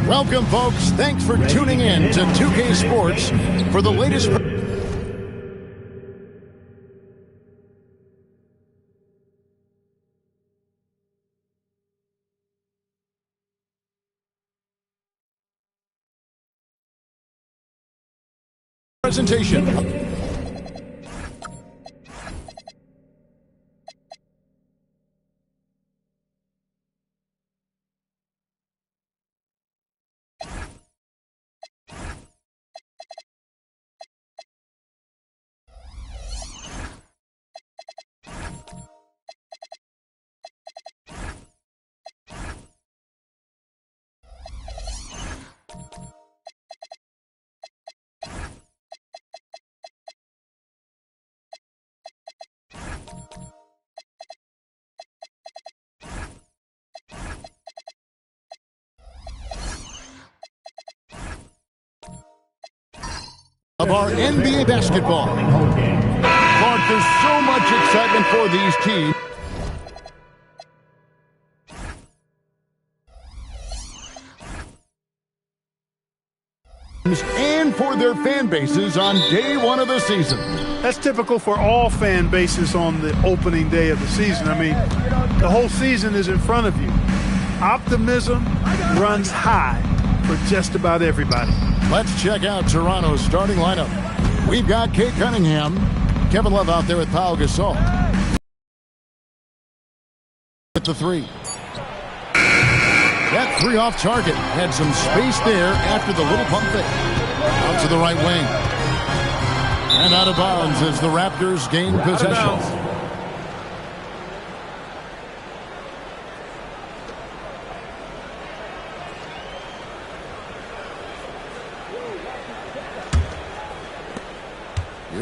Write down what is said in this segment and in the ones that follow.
Welcome, folks. Thanks for tuning in to 2K Sports for the latest presentation. Of our NBA basketball. Clark, there's so much excitement for these teams. And for their fan bases on day one of the season. That's typical for all fan bases on the opening day of the season. I mean, the whole season is in front of you. Optimism runs high for just about everybody. Let's check out Toronto's starting lineup. We've got Kate Cunningham, Kevin Love out there with Pau Gasol. At the three. That three off target. Had some space there after the little pump fake. Out to the right wing. And out of bounds as the Raptors gain possession.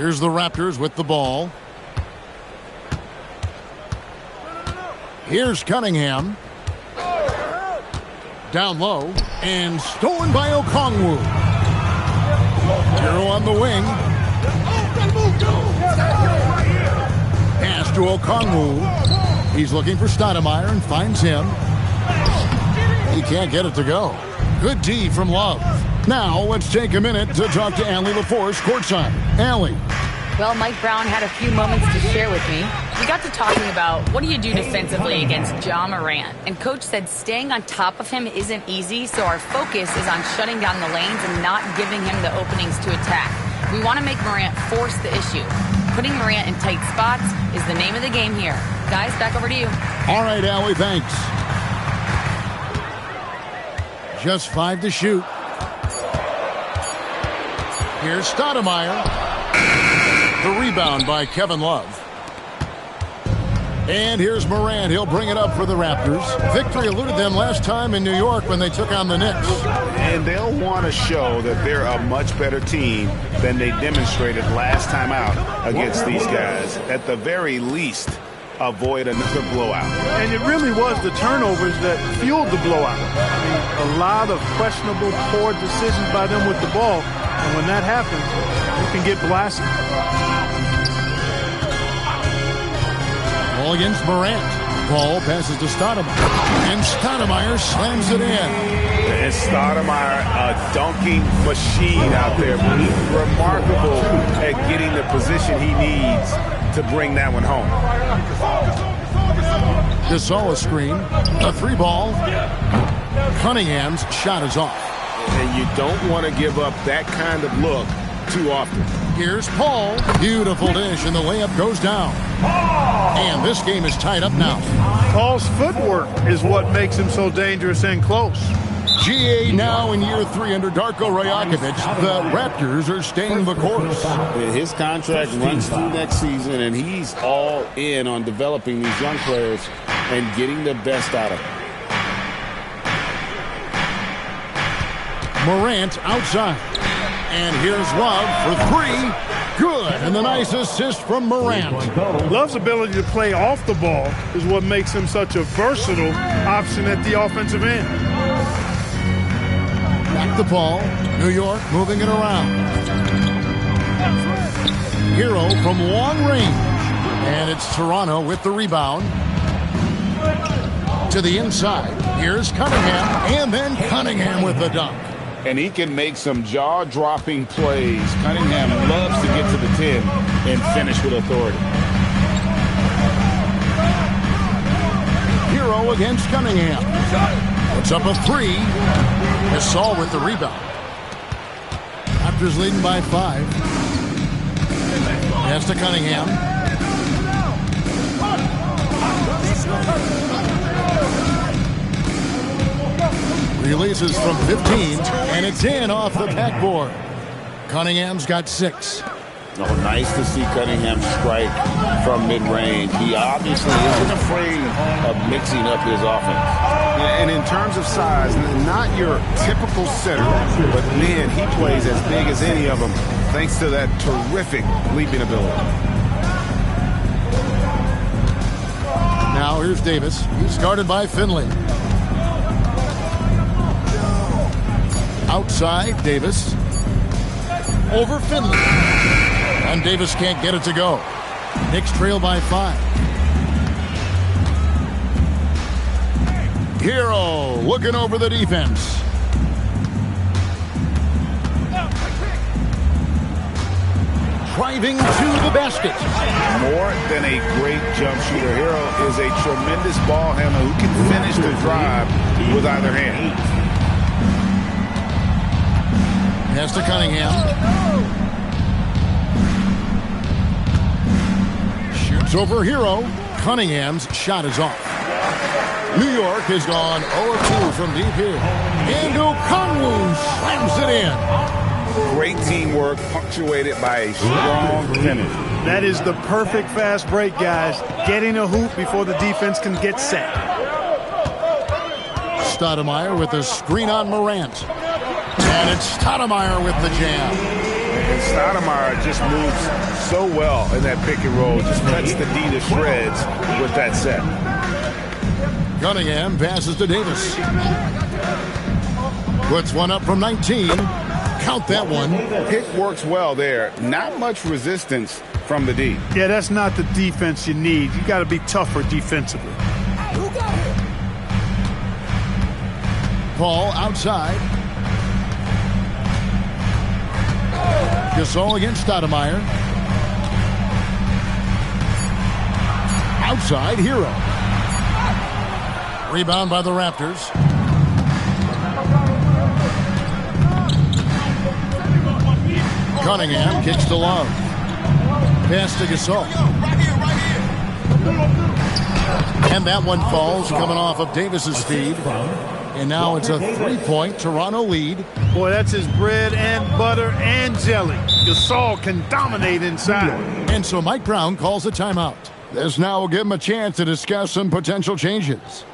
Here's the Raptors with the ball. Here's Cunningham. Down low. And stolen by Okongwu. Hero on the wing. Pass to Okongwu. He's looking for Stoudemire and finds him. He can't get it to go. Good D from Love. Now, let's take a minute to talk to Allie LaForce courtside. Allie. Well, Mike Brown had a few moments to share with me. We got to talking about what do you do defensively against Ja Morant. And Coach said staying on top of him isn't easy, so our focus is on shutting down the lanes and not giving him the openings to attack. We want to make Morant force the issue. Putting Morant in tight spots is the name of the game here. Guys, back over to you. All right, Allie, thanks. Just 5 to shoot. Here's Stoudemire. The rebound by Kevin Love. And here's Morant. He'll bring it up for the Raptors. Victory eluded them last time in New York when they took on the Knicks. And they'll want to show that they're a much better team than they demonstrated last time out against these guys. At the very least, avoid another blowout. And it really was the turnovers that fueled the blowout. I mean, a lot of questionable, poor decisions by them with the ball. And when that happens, you can get blasted. Ball against Morant. Ball passes to Stoudemire, and Stoudemire slams it in. And Stoudemire, a dunking machine out there. Remarkable at getting the position he needs to bring that one home. Gasol a screen, a 3-ball. Cunningham's shot is off. And you don't want to give up that kind of look too often. Here's Paul. Beautiful dish, and the layup goes down. And this game is tied up now. Paul's footwork is what makes him so dangerous and close. GA now in year 3 under Darko Rajakovic. The Raptors are staying the course. His contract runs through next season, and he's all in on developing these young players and getting the best out of them. Morant outside. And here's Love for 3. Good. And the nice assist from Morant. Love's ability to play off the ball is what makes him such a versatile option at the offensive end. Back the ball. New York moving it around. Hero from long range. And it's Toronto with the rebound. To the inside. Here's Cunningham. And then Cunningham with the dunk. And he can make some jaw-dropping plays. Cunningham loves to get to the 10 and finish with authority. Hero against Cunningham. Puts up a 3. Gasol with the rebound. Raptors leading by 5. Pass to Cunningham. Releases from 15, and it's in off the backboard. Cunningham's got 6. Oh, nice to see Cunningham strike from mid-range. He obviously isn't afraid of mixing up his offense. And in terms of size, not your typical center, but man, he plays as big as any of them thanks to that terrific leaping ability. Now here's Davis. He's guarded by Finley. Outside, Davis. Over Finley. And Davis can't get it to go. Knicks trail by 5. Hero looking over the defense. Driving to the basket. More than a great jump shooter, Hero is a tremendous ball handler who can finish the drive with either hand. Pass to Cunningham. Shoots over Hero. Cunningham's shot is off. New York has gone 0-2 from deep here. And Okongwu slams it in. Great teamwork punctuated by a strong finish. That is the perfect fast break, guys. Getting a hoop before the defense can get set. Stoudemire with a screen on Morant. And it's Stoudemire with the jam. And Stoudemire just moves so well in that pick and roll. Just cuts the D to shreds with that set. Cunningham passes to Davis. Puts one up from 19. Count that one. Pick works well there. Not much resistance from the D. Yeah, that's not the defense you need. You got to be tougher defensively. Paul outside. Gasol against Stoudemire. Outside, Hero. Rebound by the Raptors. Cunningham kicks to Love. Pass to Gasol. And that one falls coming off of Davis's feed. And now it's a 3-point Toronto lead. Boy, that's his bread and butter and jelly. Gasol can dominate inside. And so Mike Brown calls a timeout. This now will give him a chance to discuss some potential changes.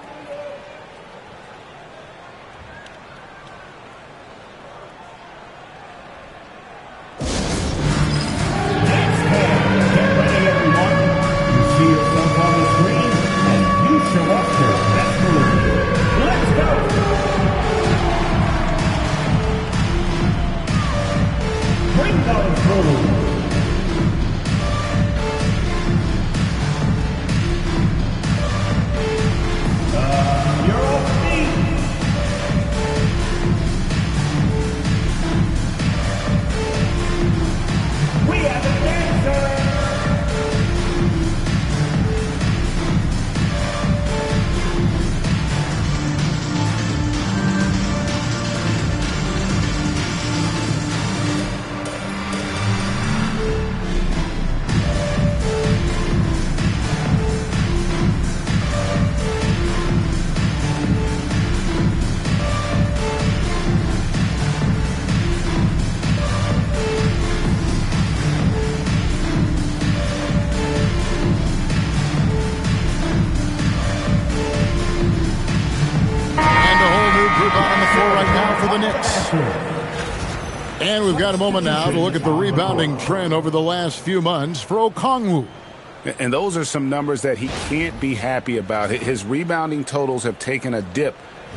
And we've got a moment now to look at the rebounding trend over the last few months for Okongwu. And those are some numbers that he can't be happy about. His rebounding totals have taken a dip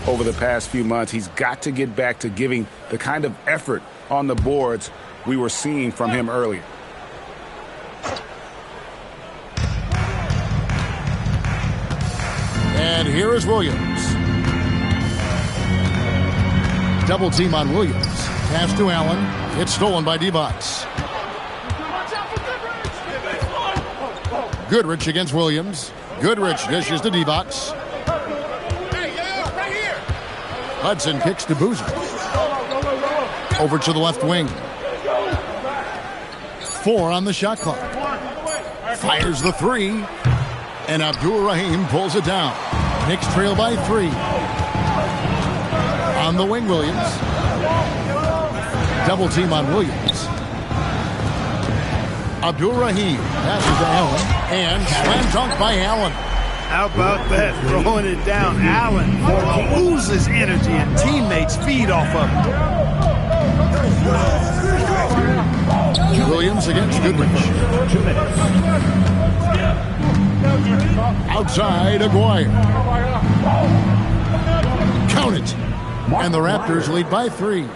over the past few months. He's got to get back to giving the kind of effort on the boards we were seeing from him earlier. And here is Williams. Double team on Williams. Pass to Allen. It's stolen by Divac. Goodrich against Williams. Goodrich dishes to Divac. Hudson kicks to Boozer. Over to the left wing. 4 on the shot clock. Fires the 3. And Abdul-Rahim pulls it down. Knicks trail by 3. On the wing, Williams. Double team on Williams. Abdul-Rahim passes to Allen. And slam dunk by Allen. How about that? Throwing it down. Allen loses energy and teammates feed off of him. Williams against Goodrich. Outside, Aguirre. Count it. And the Raptors lead by 3.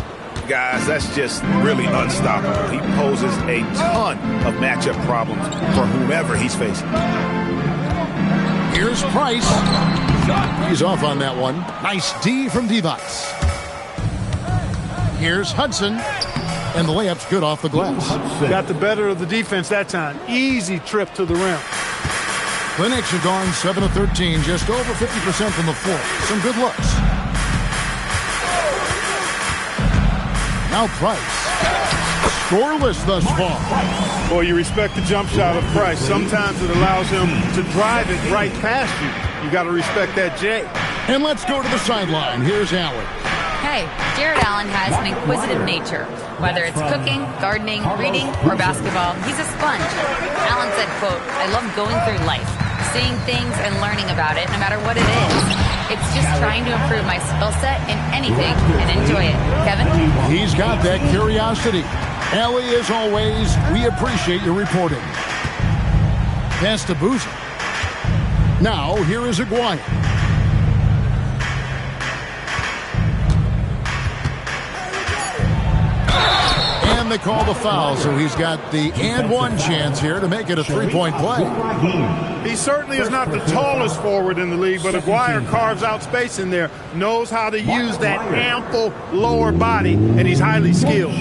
Guys, that's just really unstoppable. He poses a ton of matchup problems for whomever he's facing. Here's Price. He's off on that one. Nice D from Divac. Here's Hudson. And the layup's good off the glass. Got the better of the defense that time. Easy trip to the rim. The Knicks are gone 7 of 13, just over 50% from the floor. Some good looks. Now Price. Scoreless thus far. Boy, you respect the jump shot of Price. Sometimes it allows him to drive it right past you. You got to respect that J. And let's go to the sideline. Here's Allen. Hey, Jared Allen has an inquisitive nature. Whether it's cooking, gardening, reading, or basketball, he's a sponge. Allen said, quote, "I love going through life, seeing things and learning about it no matter what it is. It's just trying to improve my skill set in anything and enjoy it." Kevin? He's got that curiosity. Ellie, as always, we appreciate your reporting. Pass to Boozer. Now, here is Aguirre. And they call the foul, so he's got the and one chance here to make it a three-point play. He certainly is not the tallest forward in the league, but Aguirre carves out space in there, knows how to use that ample lower body, and he's highly skilled.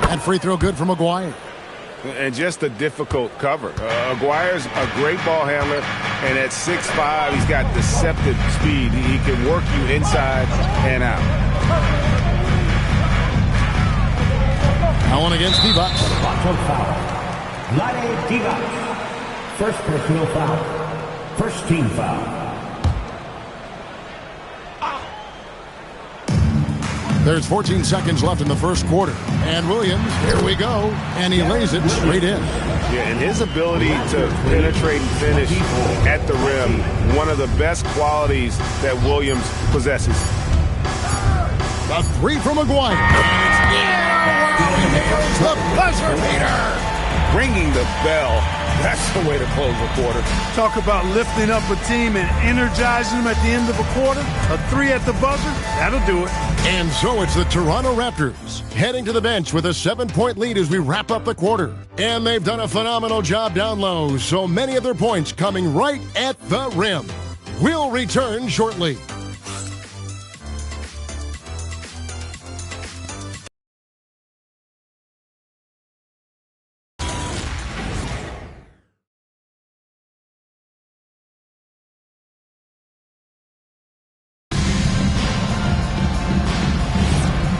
And free throw good from Aguirre. And just a difficult cover. Aguirre's a great ball handler, and at 6'5", he's got deceptive speed. He can work you inside and out. Allen against Divac. Divac. First personal foul. First team foul. There's 14 seconds left in the first quarter. And Williams, here we go. And he lays it straight in. Yeah, and his ability to penetrate and finish at the rim, one of the best qualities that Williams possesses. The 3 from Aguirre. Here's the buzzer beater. Ringing the bell. That's the way to close the quarter. Talk about lifting up a team and energizing them at the end of a quarter. A 3 at the buzzer, that'll do it. And so it's the Toronto Raptors heading to the bench with a 7-point lead as we wrap up the quarter. And they've done a phenomenal job down low, so many of their points coming right at the rim. We'll return shortly.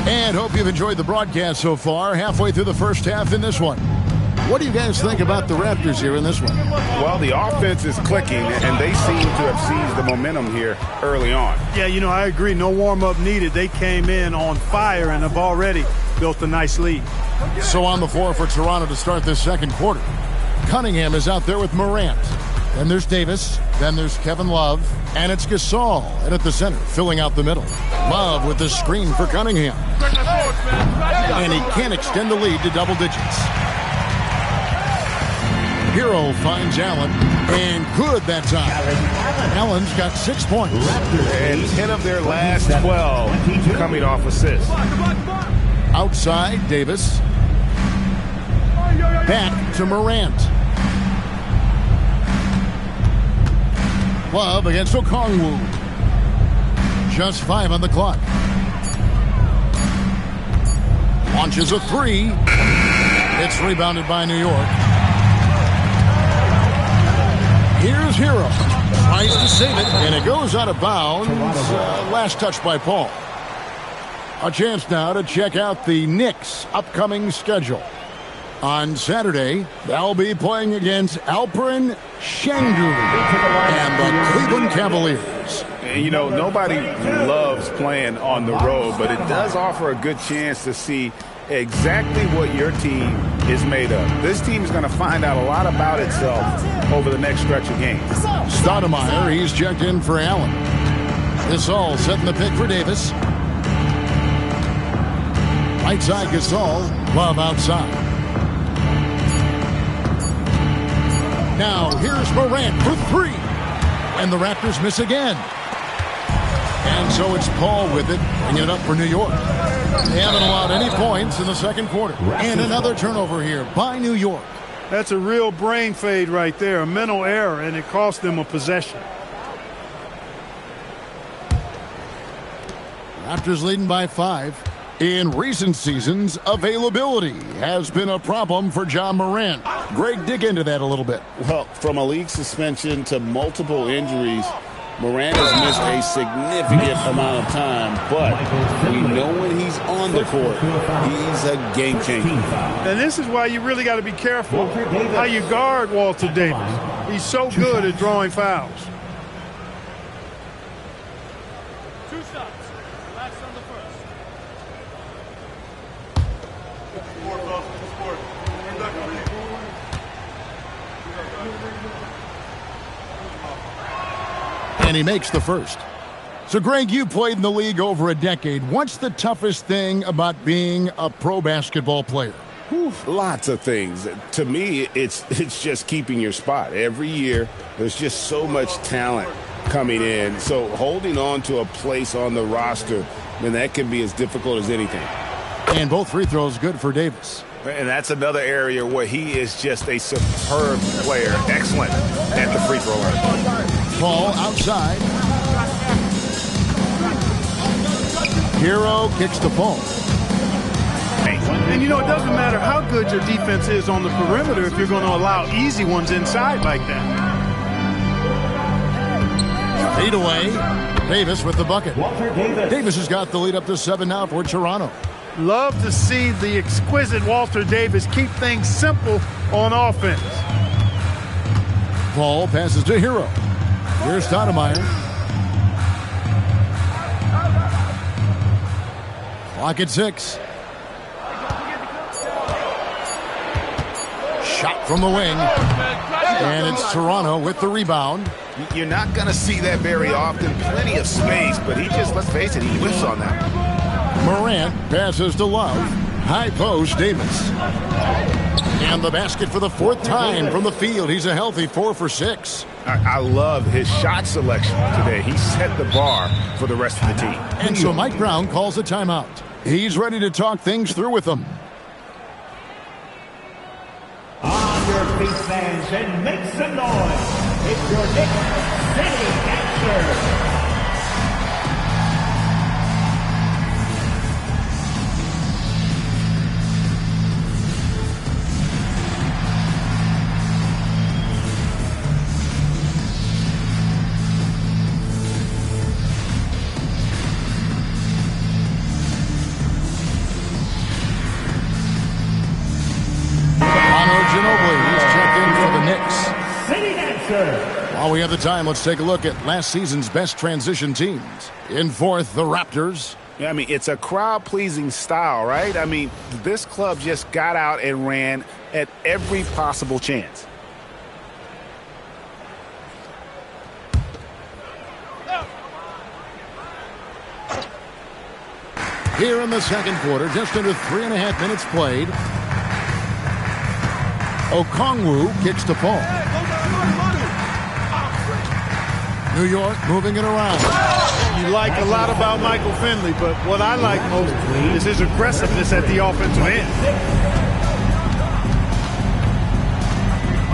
And hope you've enjoyed the broadcast so far, halfway through the first half in this one. What do you guys think about the Raptors here in this one? Well, the offense is clicking, and they seem to have seized the momentum here early on. Yeah, you know, I agree. No warm-up needed. They came in on fire and have already built a nice lead. So on the floor for Toronto to start this second quarter. Cunningham is out there with Morant. Then there's Davis. Then there's Kevin Love. And it's Gasol. And at the center, filling out the middle. Love with the screen for Cunningham. And he can't extend the lead to double digits. Hero finds Allen. And good that time. Allen's got 6 points. And 10 of their last 12 coming off assists. Outside, Davis. Back to Morant. Love against Okongwu. Just 5 on the clock. Launches a 3. It's rebounded by New York. Here's Hero. Tries to save it, and it goes out of bounds. Last touch by Paul. A chance now to check out the Knicks' upcoming schedule. On Saturday, they'll be playing against Alperen Şengün and the Cleveland Cavaliers. And, you know, nobody loves playing on the road, but it does offer a good chance to see exactly what your team is made of. This team is going to find out a lot about itself over the next stretch of games. Stoudemire, he's checked in for Allen. Gasol setting the pick for Davis. Right side Gasol, Love outside. Now here's Morant for 3. And the Raptors miss again. And so it's Paul with it, bringing it up for New York. They haven't allowed any points in the second quarter. And another turnover here by New York. That's a real brain fade right there, a mental error, and it cost them a possession. Raptors leading by 5. In recent seasons, availability has been a problem for Ja Morant. Greg, dig into that a little bit. Well, from a league suspension to multiple injuries, Morant has missed a significant amount of time, but we know when he's on the court, he's a game changer. And this is why you really got to be careful how you guard Walter Davis. He's so good at drawing fouls. 2 shots. Last on the first. And he makes the first. So, Greg, you played in the league over a decade. What's the toughest thing about being a pro basketball player? Lots of things. To me, it's just keeping your spot. Every year, there's just so much talent coming in. So holding on to a place on the roster, man, that can be as difficult as anything. And both free throws good for Davis. And that's another area where he is just a superb player. Excellent at the free throw line. Paul outside. Hero kicks the ball. And, you know, it doesn't matter how good your defense is on the perimeter if you're going to allow easy ones inside like that. Feed away. Davis with the bucket. Davis has got the lead up to 7 now for Toronto. Love to see the exquisite Walter Davis keep things simple on offense. Paul passes to Hero. Here's Stoudemire. Clock at 6. Shot from the wing. And it's Toronto with the rebound. You're not going to see that very often. Plenty of space, but he just, let's face it, he whiffs on that. Morant passes to Love. High post, Davis. And the basket for the 4th time from the field. He's a healthy 4 for 6. I love his shot selection today. He set the bar for the rest of the team. And so Mike Brown calls a timeout. He's ready to talk things through with them. On your feet, fans, and make some noise. It's your Knicks City Answer. While we have the time, let's take a look at last season's best transition teams. In 4th, the Raptors. Yeah, I mean, it's a crowd-pleasing style, right? I mean, this club just got out and ran at every possible chance. Here in the second quarter, just under 3.5 minutes played. Okongwu kicks to Paul. New York moving it around. You like a lot about Michael Finley, but what I like most is his aggressiveness at the offensive end.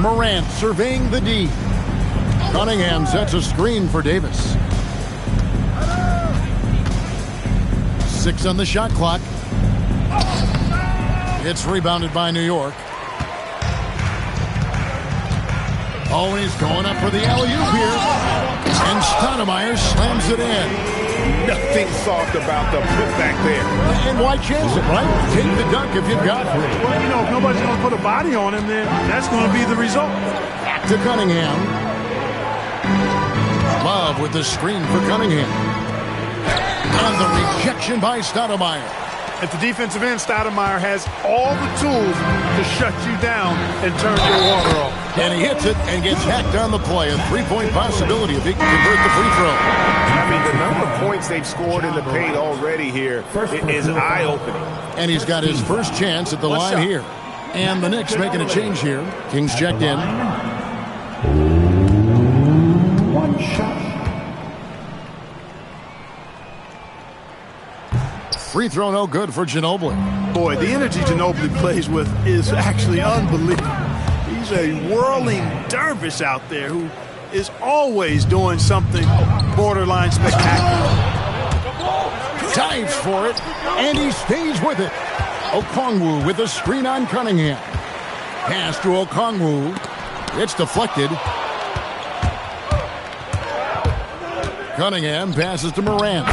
Morant surveying the D. Cunningham sets a screen for Davis. 6 on the shot clock. It's rebounded by New York. Oh, and he's going up for the alley-oop here. And Stoudemire slams it in. Nothing soft about the putback there. And why chance it, right? Take the dunk if you've got it. Well, you know, if nobody's going to put a body on him, then that's going to be the result. Back to Cunningham. Love with the screen for Cunningham. And the rejection by Stoudemire. At the defensive end, Stoudemire has all the tools to shut you down and turn your water off. And he hits it and gets hacked on the play. A three-point possibility if he can convert the free throw. I mean, the number of points they've scored in the paint already here is eye-opening. And he's got his first chance at the line here. And the Knicks making a change here. Kings checked in. One shot. Free throw no good for Ginobili. Boy, the energy Ginobili plays with is actually unbelievable. He's a whirling dervish out there who is always doing something borderline spectacular. Dives for it, and he stays with it. Okongwu with a screen on Cunningham. Pass to Okongwu. It's deflected. Cunningham passes to Morant.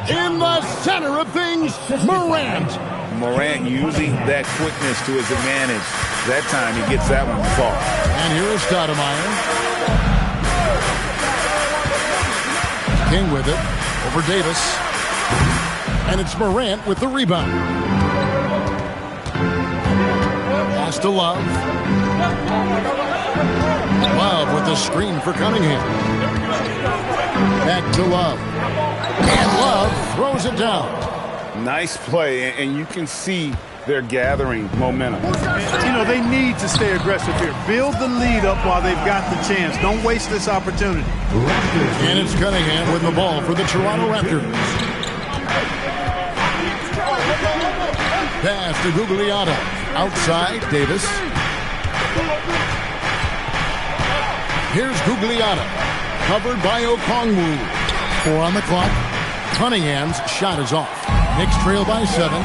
In the center of things, Morant. Morant using that quickness to his advantage. That time he gets that one to fall. And here is Stoudemire. King with it over Davis. And it's Morant with the rebound. Pass to Love. Love with the screen for Cunningham. Back to Love. And Love throws it down. Nice play, and you can see they're gathering momentum. You know, they need to stay aggressive here. Build the lead up while they've got the chance. Don't waste this opportunity. And it's Cunningham with the ball for the Toronto Raptors. Pass to Gugliotta. Outside, Davis. Here's Gugliotta. Covered by Okongwu. 4 on the clock. Cunningham's shot is off. Knicks trail by 7.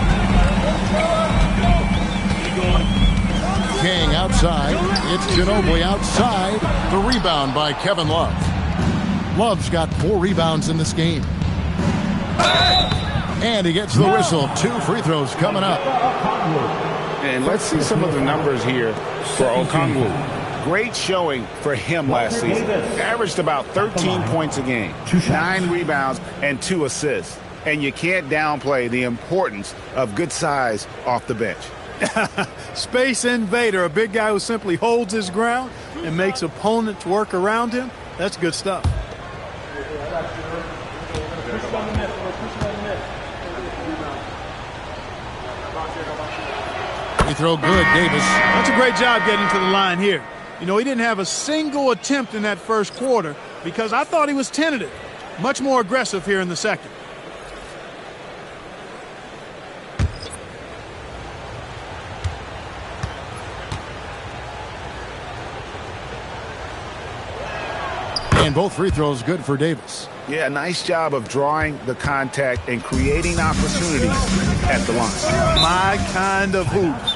King outside. It's Ginobili outside. The rebound by Kevin Love. Love's got 4 rebounds in this game. And he gets the whistle. 2 free throws coming up. And let's see some of the numbers here for Okongwu. Great showing for him last season. Averaged about 13 points a game, 9 rebounds, and 2 assists. And you can't downplay the importance of good size off the bench. Space invader, a big guy who simply holds his ground and makes opponents work around him. That's good stuff. Free throw good, Davis. That's a great job getting to the line here. You know, he didn't have a single attempt in that first quarter because I thought he was tentative. Much more aggressive here in the second. And both free throws good for Davis. Yeah, nice job of drawing the contact and creating opportunities at the line. My kind of hoops.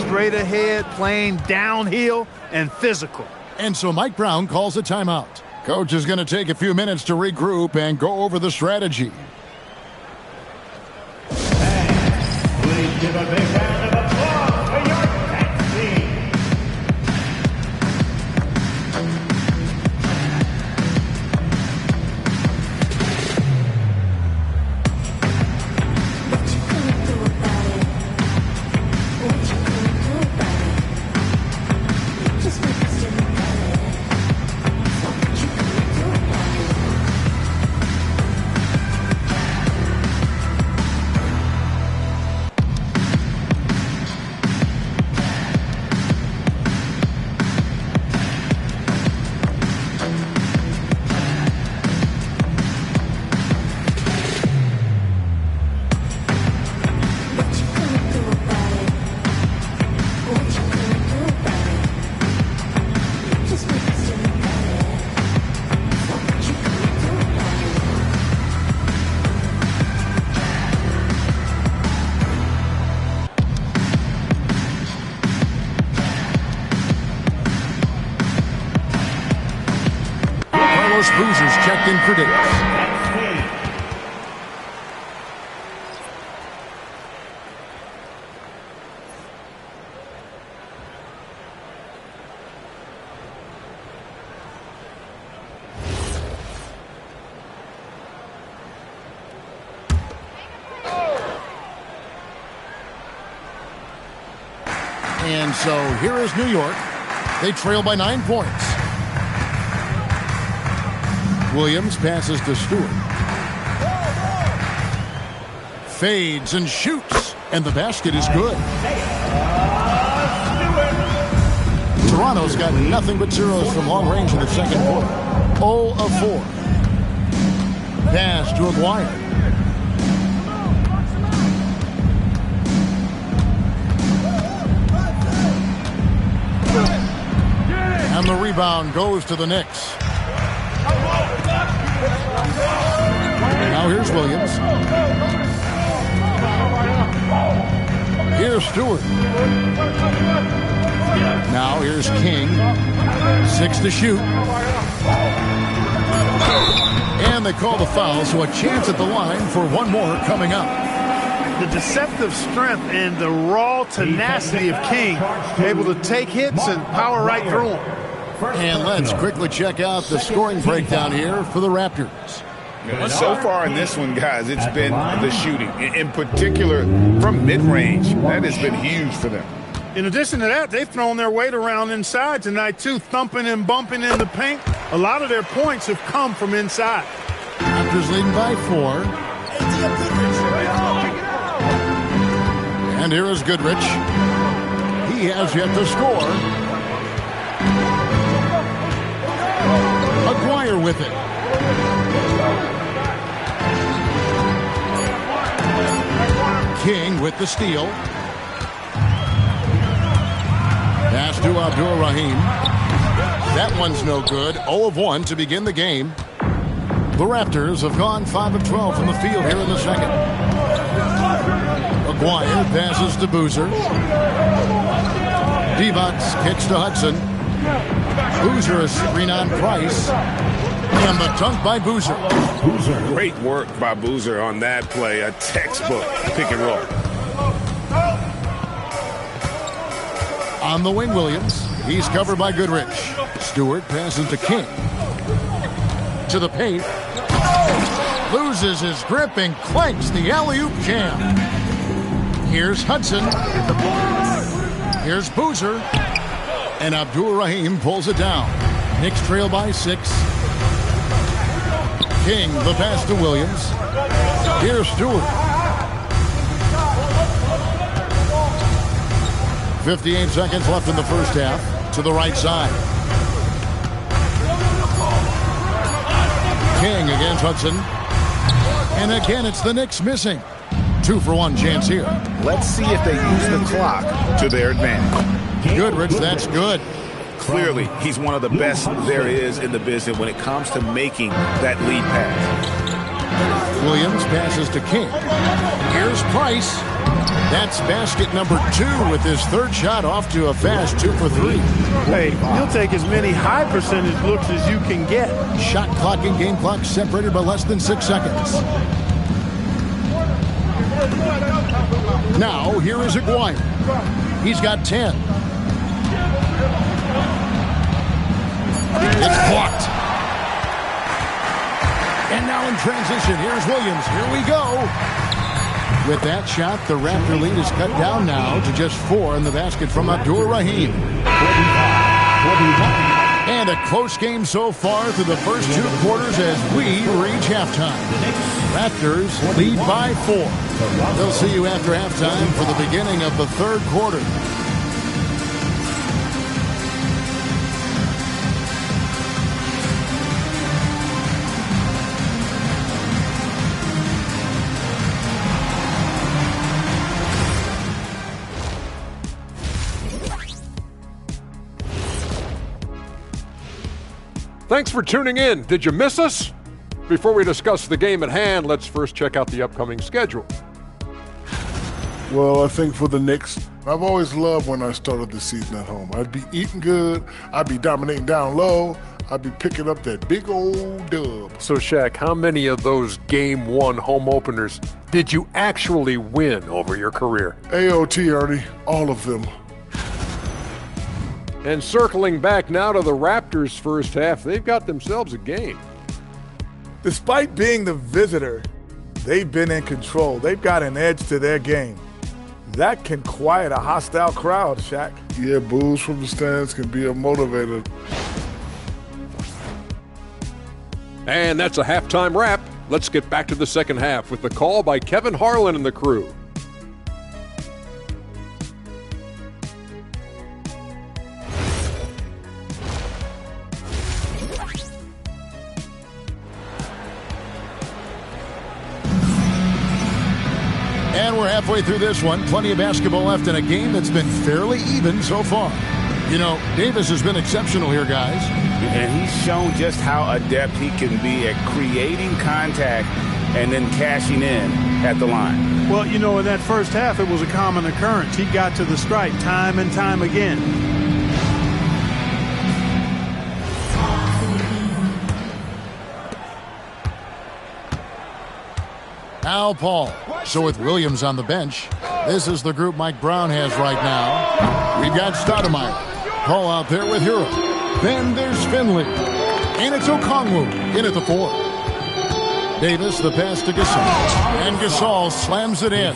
Straight ahead, playing downhill, and physical. And so Mike Brown calls a timeout. Coach is going to take a few minutes to regroup and go over the strategy. Please give a big round of applause for your next team. can predict. And so here is New York. They trail by 9 points. Williams passes to Stewart. Fades and shoots. And the basket is good. Toronto's got nothing but zeros from long range in the second quarter. 0 of 4. Pass to Aguirre. And the rebound goes to the Knicks. Now here's Williams. Here's Stewart. Now here's King. 6 to shoot. And they call the foul, so a chance at the line for one more coming up. The deceptive strength and the raw tenacity of King, able to take hits and power right through them. And let's quickly check out the scoring breakdown here for the Raptors. So far in this one, guys, it's been the shooting, in particular from mid-range. That has been huge for them. In addition to that, they've thrown their weight around inside tonight, too, thumping and bumping in the paint. A lot of their points have come from inside. Raptors leading by 4. And here is Goodrich. He has yet to score. Aguirre with it. King with the steal. Pass to Abdul-Rahim. That one's no good. 0 of 1 to begin the game. The Raptors have gone 5 of 12 from the field here in the second. Aguirre passes to Boozer. Divac kicks to Hudson. Boozer a screen on Price. And the dunk by Boozer. Great work by Boozer on that play. A textbook pick and roll. On the wing, Williams. He's covered by Goodrich. Stewart passes to King. To the paint. Loses his grip and clanks the alley-oop jam. Here's Hudson. Here's Boozer. And Abdul-Rahim pulls it down. Knicks trail by 6. King, the pass to Williams. Here's Stewart. 58 seconds left in the first half. To the right side. King against Hudson. And again, it's the Knicks missing. 2-for-1 chance here. Let's see if they use the clock to their advantage. Goodrich, that's good. Clearly, he's one of the best there is in the business when it comes to making that lead pass. Williams passes to King. Here's Price. That's basket number 2 with his third shot off to a fast 2 for 3. Hey, he'll take as many high percentage looks as you can get. Shot clock and game clock separated by less than 6 seconds. Now, here is Aguirre. He's got 10. It's blocked. And now in transition, here's Williams. Here we go. With that shot, the Raptor lead is cut down now to just 4 in the basket from Abdul-Rahim. And a close game so far through the first 2 quarters as we reach halftime. Raptors lead by 4. They'll see you after halftime for the beginning of the third quarter. Thanks for tuning in. Did you miss us? Before we discuss the game at hand, let's first check out the upcoming schedule. Well, I think for the Knicks, I've always loved when I started the season at home. I'd be eating good, I'd be dominating down low, I'd be picking up that big old dub. So, Shaq, how many of those Game 1 home openers did you actually win over your career? AOT, Ernie, all of them. And circling back now to the Raptors' first half, they've got themselves a game. Despite being the visitor, they've been in control. They've got an edge to their game. That can quiet a hostile crowd, Shaq. Yeah, boos from the stands can be a motivator. And that's a halftime wrap. Let's get back to the second half with the call by Kevin Harlan and the crew. And we're halfway through this one. Plenty of basketball left in a game that's been fairly even so far. You know, Davis has been exceptional here, guys. And he's shown just how adept he can be at creating contact and then cashing in at the line. Well, you know, in that first half, it was a common occurrence. He got to the stripe time and time again. Now Paul. So with Williams on the bench, this is the group Mike Brown has right now. We've got Stoudemire. Paul out there with Hero. Then there's Finley. And it's Okongwu in at the 4. Davis, the pass to Gasol. And Gasol slams it in.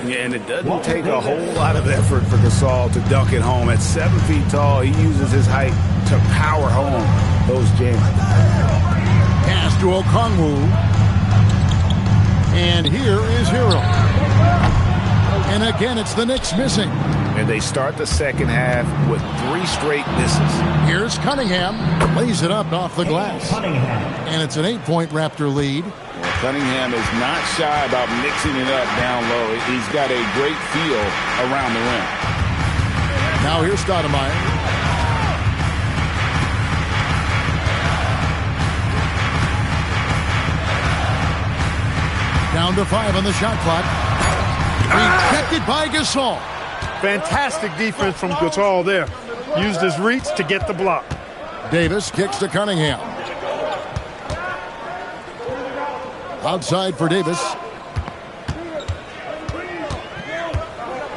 Yeah, and it doesn't take a whole lot of effort for Gasol to dunk it home. At 7 feet tall, he uses his height to power home those jams. Pass to Okongwu. And here is Hero. And again, it's the Knicks missing. And they start the second half with 3 straight misses. Here's Cunningham. Lays it up off the glass. And it's an 8-point Raptor lead. Well, Cunningham is not shy about mixing it up down low. He's got a great feel around the rim. Now here's Stoudemire. Down to 5 on the shot clock. Rejected by Gasol. Fantastic defense from Gasol there. Used his reach to get the block. Davis kicks to Cunningham. Outside for Davis.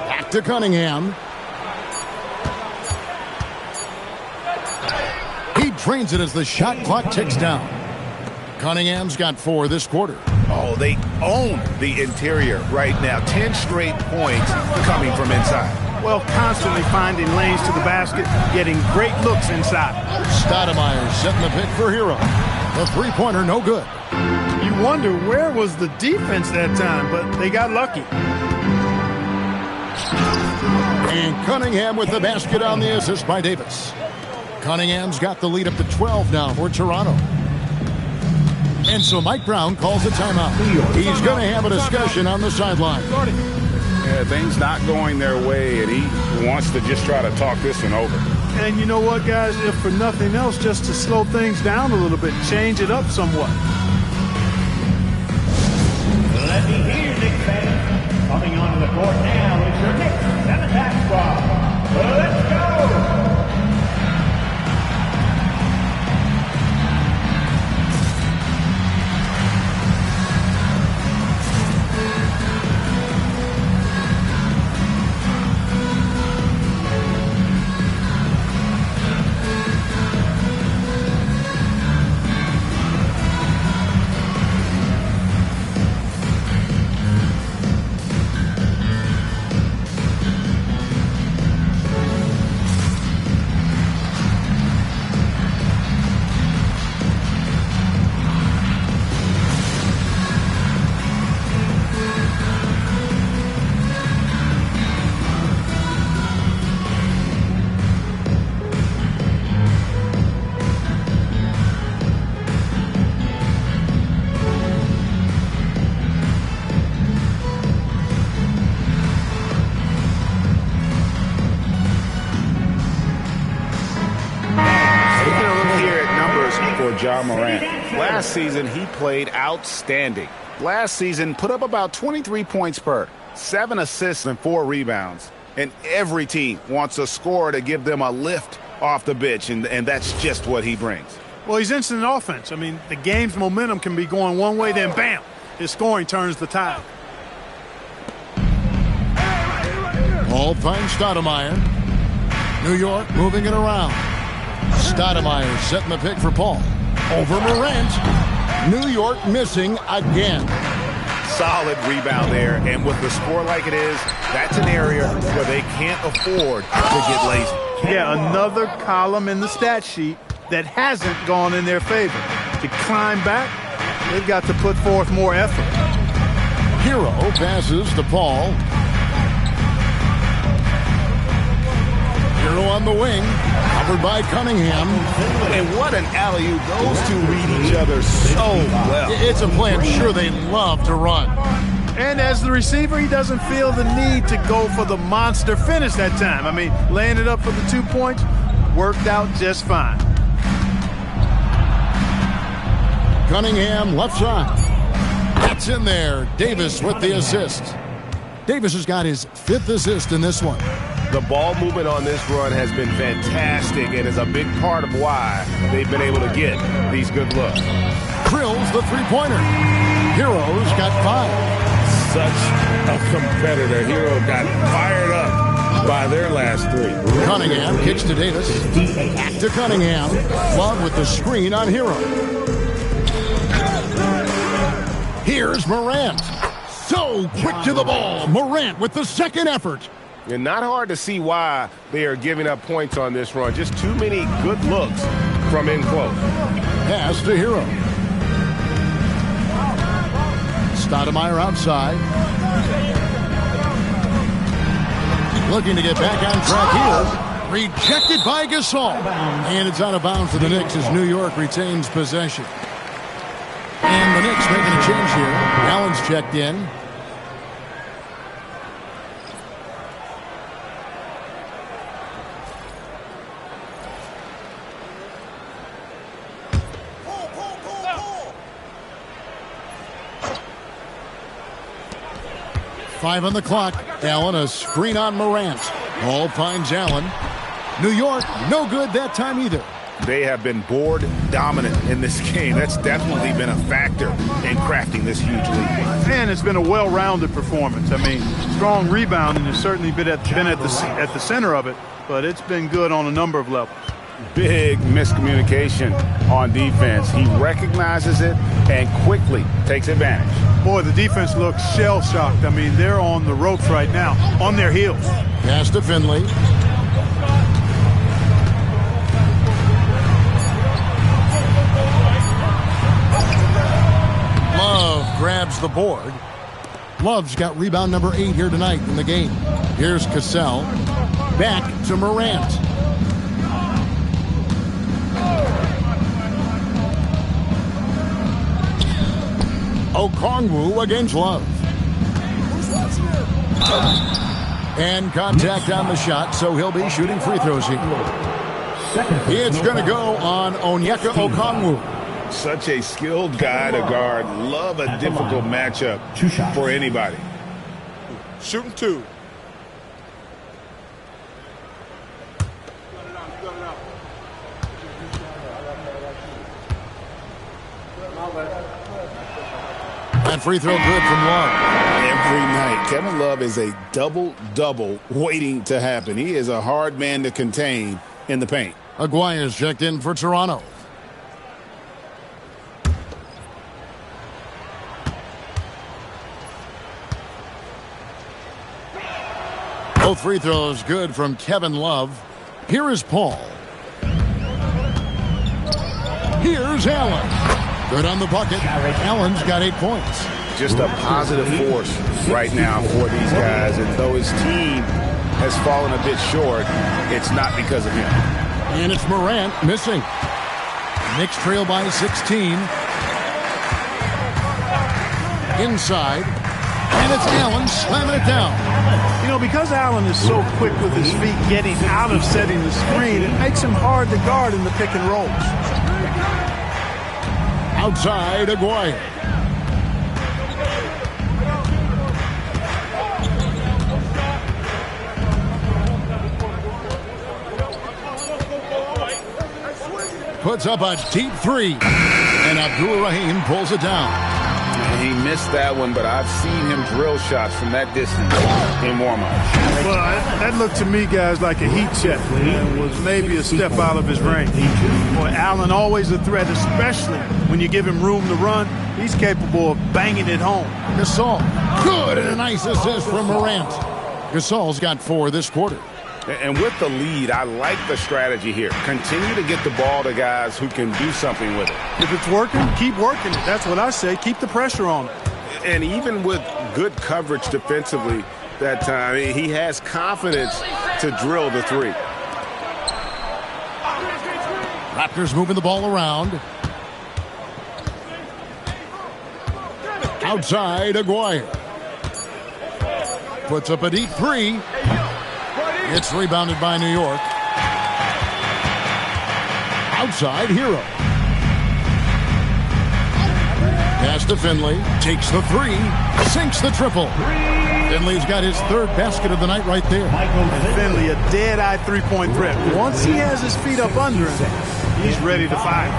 Back to Cunningham. He drains it as the shot clock ticks down. Cunningham's got 4 this quarter. Oh, they own the interior right now. 10 straight points coming from inside. Well, constantly finding lanes to the basket, getting great looks inside. Stoudemire setting the pick for Hero. The three-pointer no good. You wonder where was the defense that time, but they got lucky. And Cunningham with the basket on the assist by Davis. Cunningham's got the lead up to 12 now for Toronto. And so Mike Brown calls a timeout. He's going to have a discussion on the sideline. Yeah, things not going their way, and he wants to just try to talk this one over. And you know what, guys? If for nothing else, just to slow things down a little bit, change it up somewhat. Let me hear Knicks fans. Coming onto the court now is your Knicks 7-back squad. Let's go! Ja Morant. Last season, he played outstanding. Last season, put up about 23 points per, 7 assists and 4 rebounds. And every team wants a scorer to give them a lift off the bench, and that's just what he brings. Well, he's instant offense. I mean, the game's momentum can be going one way, then bam, his scoring turns the tide. Paul finds Stoudemire. New York moving it around. Stoudemire setting the pick for Paul. Over Morant. New York missing again. Solid rebound there, and with the score like it is, that's an area where they can't afford to get lazy. Yeah, another column in the stat sheet that hasn't gone in their favor. To climb back, they've got to put forth more effort. Hero passes to Paul. Hero on the wing, covered by Cunningham. And what an alley-oop. Those two read each other so well. It's a play I'm sure they love to run. And as the receiver, he doesn't feel the need to go for the monster finish that time. I mean, laying it up for the 2 points worked out just fine. Cunningham left side. That's in there. Davis with the assist. Davis has got his 5th assist in this one. The ball movement on this run has been fantastic and is a big part of why they've been able to get these good looks. Drills the three-pointer. Hero's got 5. Such a competitor. Hero got fired up by their last 3. Cunningham kicks to Davis. Back to Cunningham. Love with the screen on Hero. Here's Morant. So quick to the ball. Morant with the second effort. And not hard to see why they are giving up points on this run. Just too many good looks from in close. Pass to Hero. Stoudemire outside. Looking to get back on track here. Rejected by Gasol. And it's out of bounds for the Knicks as New York retains possession. And the Knicks making a change here. Allen's checked in. Five on the clock. Allen, a screen on Morant. Ball finds Allen. New York, no good that time either. They have been board dominant in this game. That's definitely been a factor in crafting this huge lead. And it's been a well-rounded performance. I mean, strong rebounding has certainly been at the center of it, but it's been good on a number of levels. Big miscommunication on defense. He recognizes it and quickly takes advantage. Boy, the defense looks shell-shocked. I mean, they're on the ropes right now, on their heels. Pass to Finley. Love grabs the board. Love's got rebound number 8 here tonight in the game. Here's Cassell. Back to Morant. Okongwu against Love. And contact on the shot, so he'll be shooting free throws here. It's going to go on Onyeka Okongwu. Such a skilled guy to guard. Love a difficult matchup for anybody. Shooting 2. That free throw good from Love. Every night, Kevin Love is a double-double waiting to happen. He is a hard man to contain in the paint. Aguirre's checked in for Toronto. Both free throws good from Kevin Love. Here is Paul. Here's Allen. Good on the bucket. Allen's got 8 points. Just a positive force right now for these guys. And though his team has fallen a bit short, it's not because of him. And it's Morant missing. Knicks trail by 16. Inside. And it's Allen slamming it down. You know, because Allen is so quick with his feet getting out of setting the screen, it makes him hard to guard in the pick and rolls. Outside, Aguirre. puts up a deep three. And Abdul-Rahim pulls it down. He missed that one, but I've seen him drill shots from that distance in warm-up. Well, that looked to me, guys, like a heat check. And was maybe a step out of his range. Boy, Allen always a threat, especially when you give him room to run. He's capable of banging it home. Gasol, good, and a nice assist from Morant. Gasol's got 4 this quarter. And with the lead, I like the strategy here. Continue to get the ball to guys who can do something with it. If it's working, keep working it. That's what I say. Keep the pressure on him. And even with good coverage defensively that time, he has confidence to drill the three. Raptors moving the ball around. Outside, Aguirre. Puts up a deep three. It's rebounded by New York. Outside, Hero. Pass to Finley. Takes the three. Sinks the triple. Finley's got his 3rd basket of the night right there. And Finley, a dead-eye three-point threat. Once he has his feet up under him, he's ready to fight.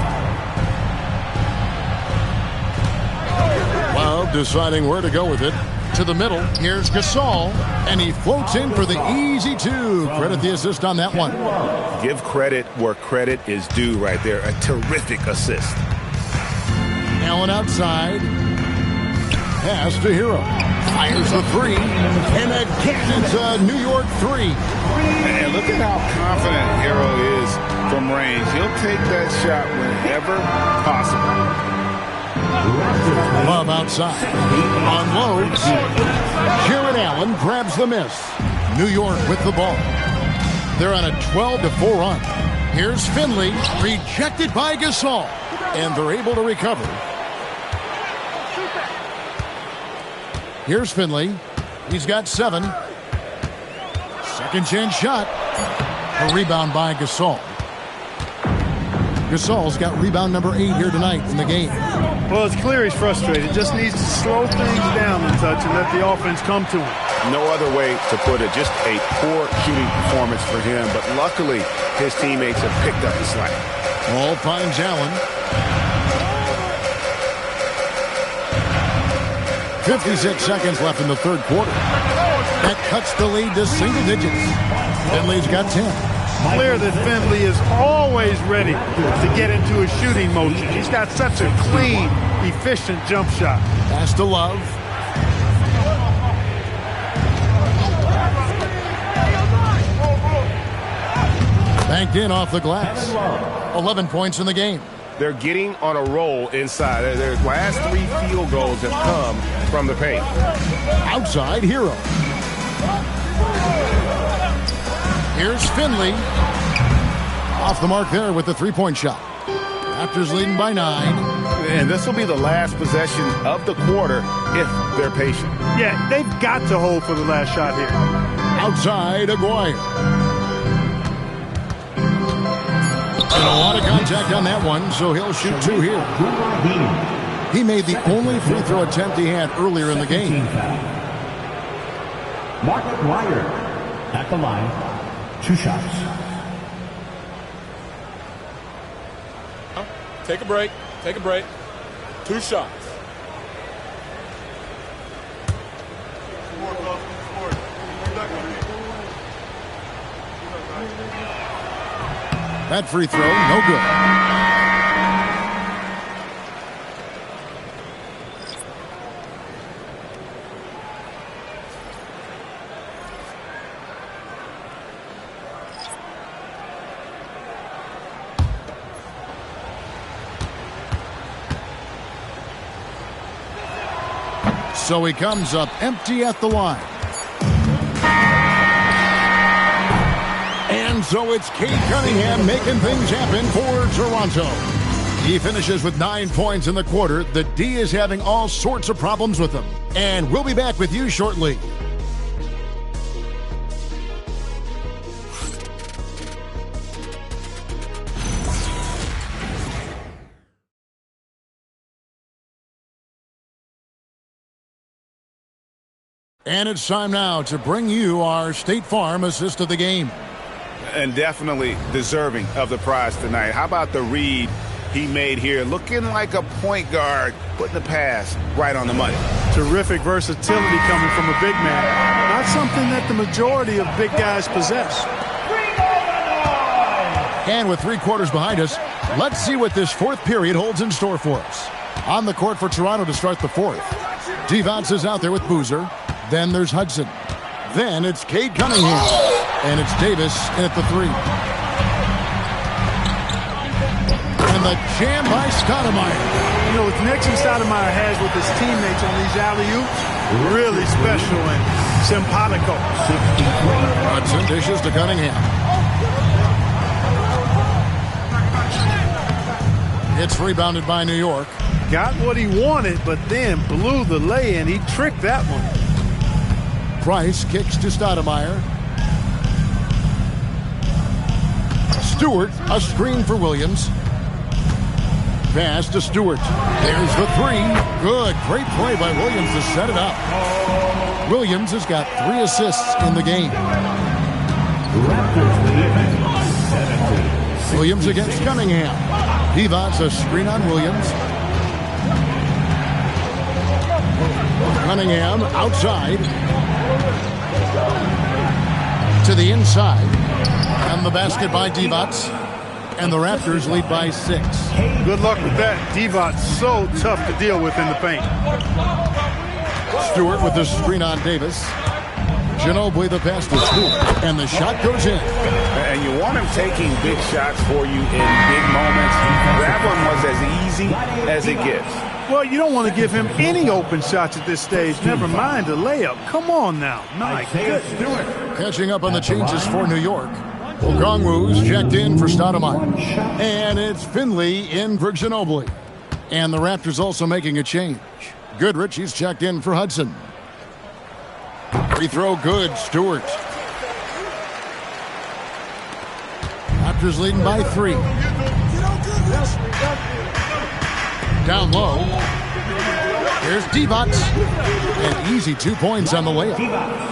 Love deciding where to go with it. To the middle, here's Gasol, and he floats in for the easy 2. Credit the assist on that one. Give credit where credit is due right there. A terrific assist. Allen outside. Pass to Hero. Fires the 3, and again it's a New York 3. And look at how confident Hero is from range. He'll take that shot whenever possible. Love outside. Unloads. Jared Allen grabs the miss. New York with the ball. They're on a 12-4 run. Here's Finley, rejected by Gasol. And they're able to recover. Here's Finley. He's got 7. Second chance shot. A rebound by Gasol. Gasol's got rebound number 8 here tonight in the game. Well, it's clear he's frustrated. Just needs to slow things down a touch and let the offense come to him. No other way to put it. Just a poor shooting performance for him. But luckily, his teammates have picked up the slack. Ball finds Allen. 56 seconds left in the 3rd quarter. That cuts the lead to single digits. Finley's got 10. Clear that Finley is always ready to get into a shooting motion. He's got such a clean, efficient jump shot. Pass to Love. Banked in off the glass. 11 points in the game. They're getting on a roll inside. Their last 3 field goals have come from the paint. Outside, Hero. Here's Finley. Off the mark there with the 3-point shot. Raptors leading by 9. And this will be the last possession of the quarter if they're patient. Yeah, they've got to hold for the last shot here. Outside, Aguirre. And a lot of contact on that one, so he'll shoot 2 here. He made the only free throw attempt he had earlier in the game. Mark Aguirre at the line. 2 shots. Take a break. Take a break. 2 shots. That free throw, no good. So he comes up empty at the line. And so it's Cade Cunningham making things happen for Toronto. He finishes with 9 points in the quarter. The D is having all sorts of problems with him. And we'll be back with you shortly. And it's time now to bring you our State Farm assist of the game. And definitely deserving of the prize tonight. How about the read he made here? Looking like a point guard, putting the pass right on the money. Terrific versatility coming from a big man. Not something that the majority of big guys possess. And with 3 quarters behind us, let's see what this 4th period holds in store for us. On the court for Toronto to start the 4th. Devonts is out there with Boozer. Then there's Hudson. Then it's Cade Cunningham. And it's Davis in at the 3. And the jam by Stoudemire. You know, the connection Stoudemire has with his teammates on these alley-oops, really special and simpatico. Hudson dishes to Cunningham. It's rebounded by New York. Got what he wanted, but then blew the lay-in. He tricked that one. Price kicks to Stoudemire. Stewart, a screen for Williams. Pass to Stewart. There's the 3. Good. Great play by Williams to set it up. Williams has got 3 assists in the game. Williams against Cunningham. Devonts a screen on Williams. Cunningham outside. To the inside. And the basket by Devonts. And the Raptors lead by 6. Good luck with that. Devonts so tough to deal with in the paint. Stewart with the screen on Davis. Ginobili the pass to Stewart. And the shot goes in. And you want him taking big shots for you in big moments. That one was as easy as it gets. Well, you don't want to give him any open shots at this stage. Never mind a layup. Come on now. My goodness. Catching up on the changes for New York. Okongwu's checked in for Stoudemire. And it's Finley in for Ginobili. And the Raptors also making a change. Goodrich, he's checked in for Hudson. Free throw good, Stewart. Raptors leading by 3. Down low. Here's Devonts. An easy 2 points on the layup.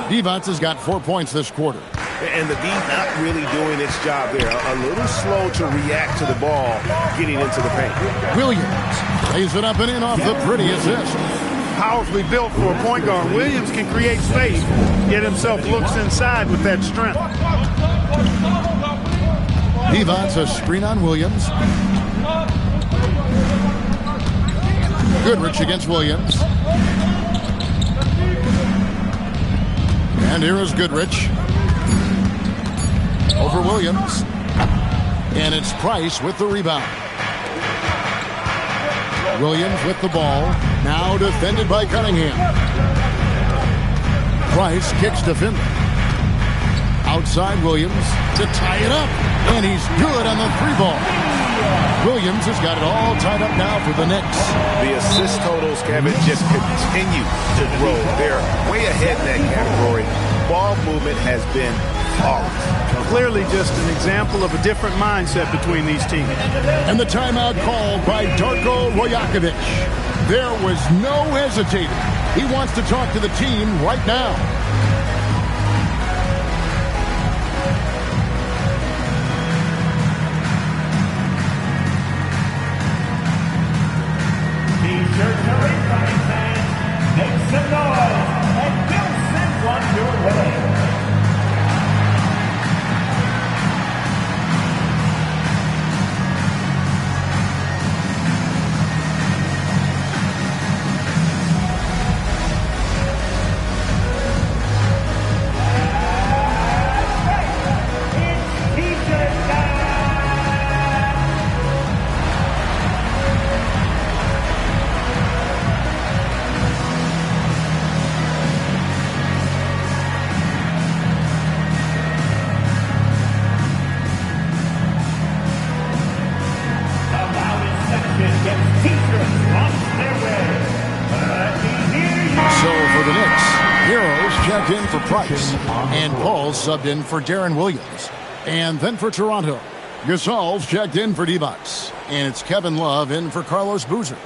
Devonts has got 4 points this quarter. And the D not really doing its job there. A little slow to react to the ball getting into the paint. Williams lays it up and in off the pretty assist. Powerfully built for a point guard. Williams can create space, get himself looks inside with that strength. Devonts a screen on Williams. Goodrich against Williams. And here is Goodrich. Over Williams. And it's Price with the rebound. Williams with the ball. Now defended by Cunningham. Price kicks to Finley. Outside Williams to tie it up. And he's good on the 3 ball. Williams has got it all tied up now for the Knicks. The assist totals, Kevin, just continue to grow. They're way ahead in that category. Ball movement has been flawless. Clearly just an example of a different mindset between these teams. And the timeout called by Darko Rajakovic. There was no hesitating. He wants to talk to the team right now. T-shirts are incoming, fans. Make some noise, and we'll send one your way. In for Price, and Paul subbed in for Darren Williams. And then for Toronto, Gasol's checked in for Devonts, and it's Kevin Love in for Carlos Boozer.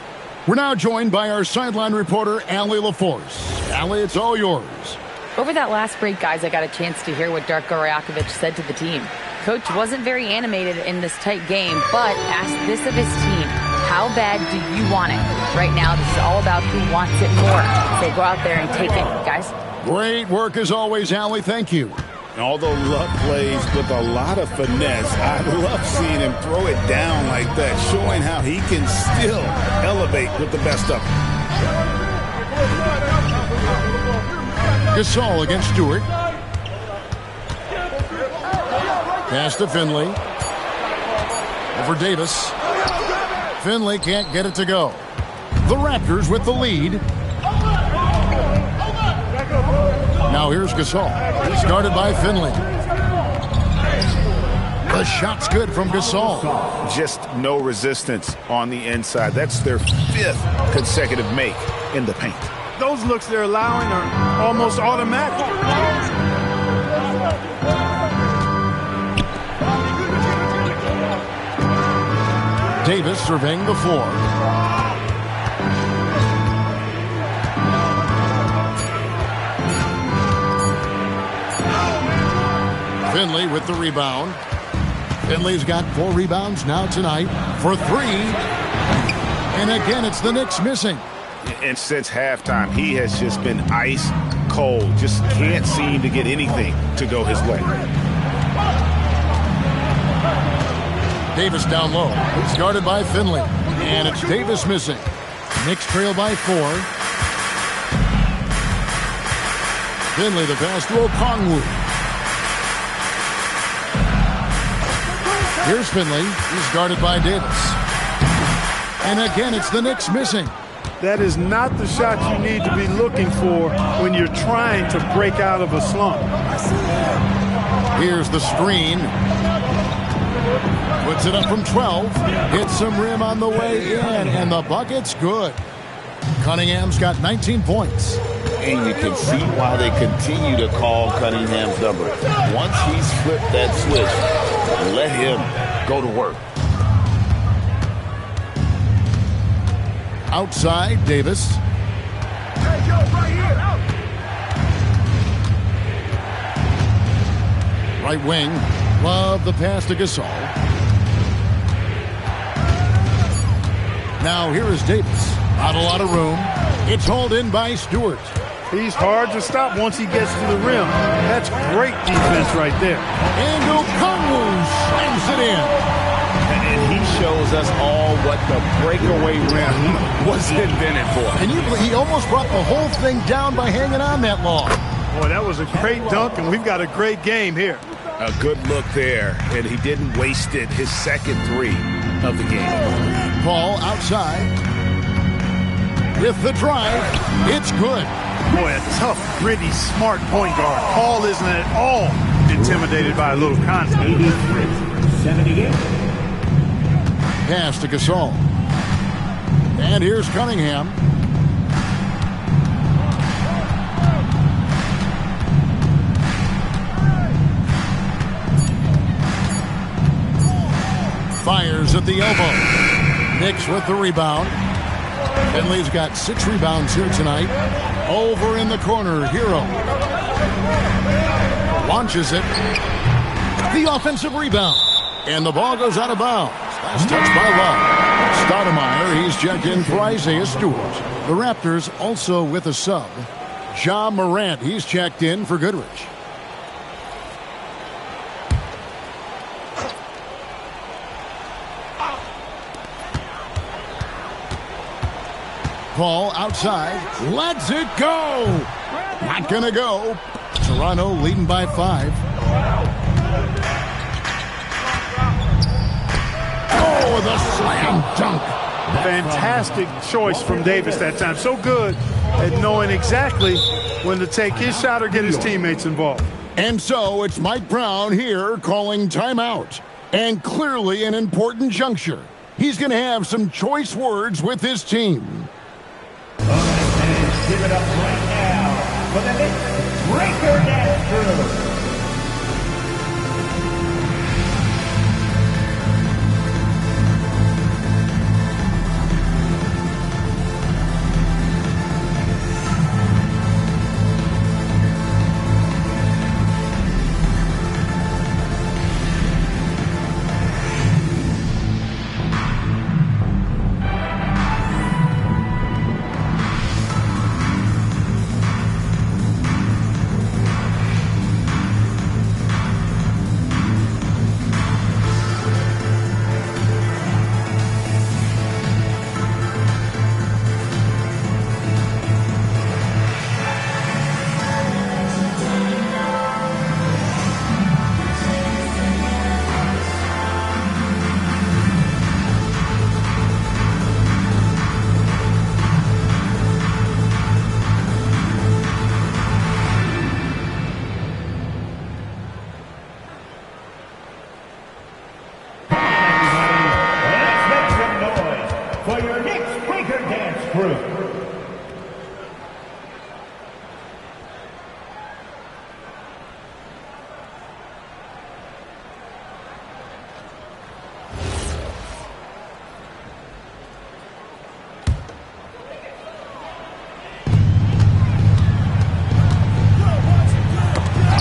We're now joined by our sideline reporter, Allie LaForce. Allie, it's all yours. Over that last break, guys, I got a chance to hear what Darko Rajakovic said to the team. Coach wasn't very animated in this tight game, but asked this of his team. How bad do you want it? Right now, this is all about who wants it more. So go out there and take it, guys. Great work as always, Allie. Thank you. Although Luck plays with a lot of finesse, I love seeing him throw it down like that, showing how he can still elevate with the best of them. Gasol against Stewart. Pass to Finley. Over Davis. Finley can't get it to go. The Raptors with the lead. Now here's Gasol. He's guarded by Finley. The shot's good from Gasol. Just no resistance on the inside. That's their 5th consecutive make in the paint. Those looks they're allowing are almost automatic. Davis surveying the floor. Finley with the rebound. Finley's got 4 rebounds now tonight for 3. And again, it's the Knicks missing. And since halftime, he has just been ice cold. Just can't seem to get anything to go his way. Davis down low. He's guarded by Finley. And it's Davis missing. Knicks trail by 4. Finley the pass to Okongwu. Here's Finley. He's guarded by Davis. And again, it's the Knicks missing. That is not the shot you need to be looking for when you're trying to break out of a slump. Here's the screen. Puts it up from 12. Hits some rim on the way in, and the bucket's good. Cunningham's got 19 points. And you can see why they continue to call Cunningham's number. Once he's flipped that switch, let him go to work. Outside, Davis. Right wing. Love the pass to Gasol. Now here is Davis. Not a lot of room. It's hauled in by Stewart. He's hard to stop once he gets to the rim. That's great defense right there. And Okongwu slams it in. And he shows us all what the breakaway rim was invented for. And he almost brought the whole thing down by hanging on that long. Boy, that was a great dunk, and we've got a great game here. A good look there, and he didn't waste it. His second 3 of the game. Paul outside. With the drive, it's good. Boy, a tough, gritty, smart point guard. Paul isn't at all intimidated by a little contact. 78. Pass to Gasol. And here's Cunningham. Fires at the elbow. Knicks with the rebound. Finley's got 6 rebounds here tonight. Over in the corner, Hero. Launches it. The offensive rebound. And the ball goes out of bounds. Last touch by Love. Stoudemire, he's checked in for Isaiah Stewart. The Raptors also with a sub. Ja Morant, he's checked in for Goodrich. Paul outside, lets it go. Not gonna go. Toronto leading by 5. Oh, the slam dunk. Fantastic choice from Davis that time. So good at knowing exactly when to take his shot or get his teammates involved. And so it's Mike Brown here calling timeout. And clearly an important juncture. He's going to have some choice words with his team. Give it up right now for the Knicks breaker dance crew.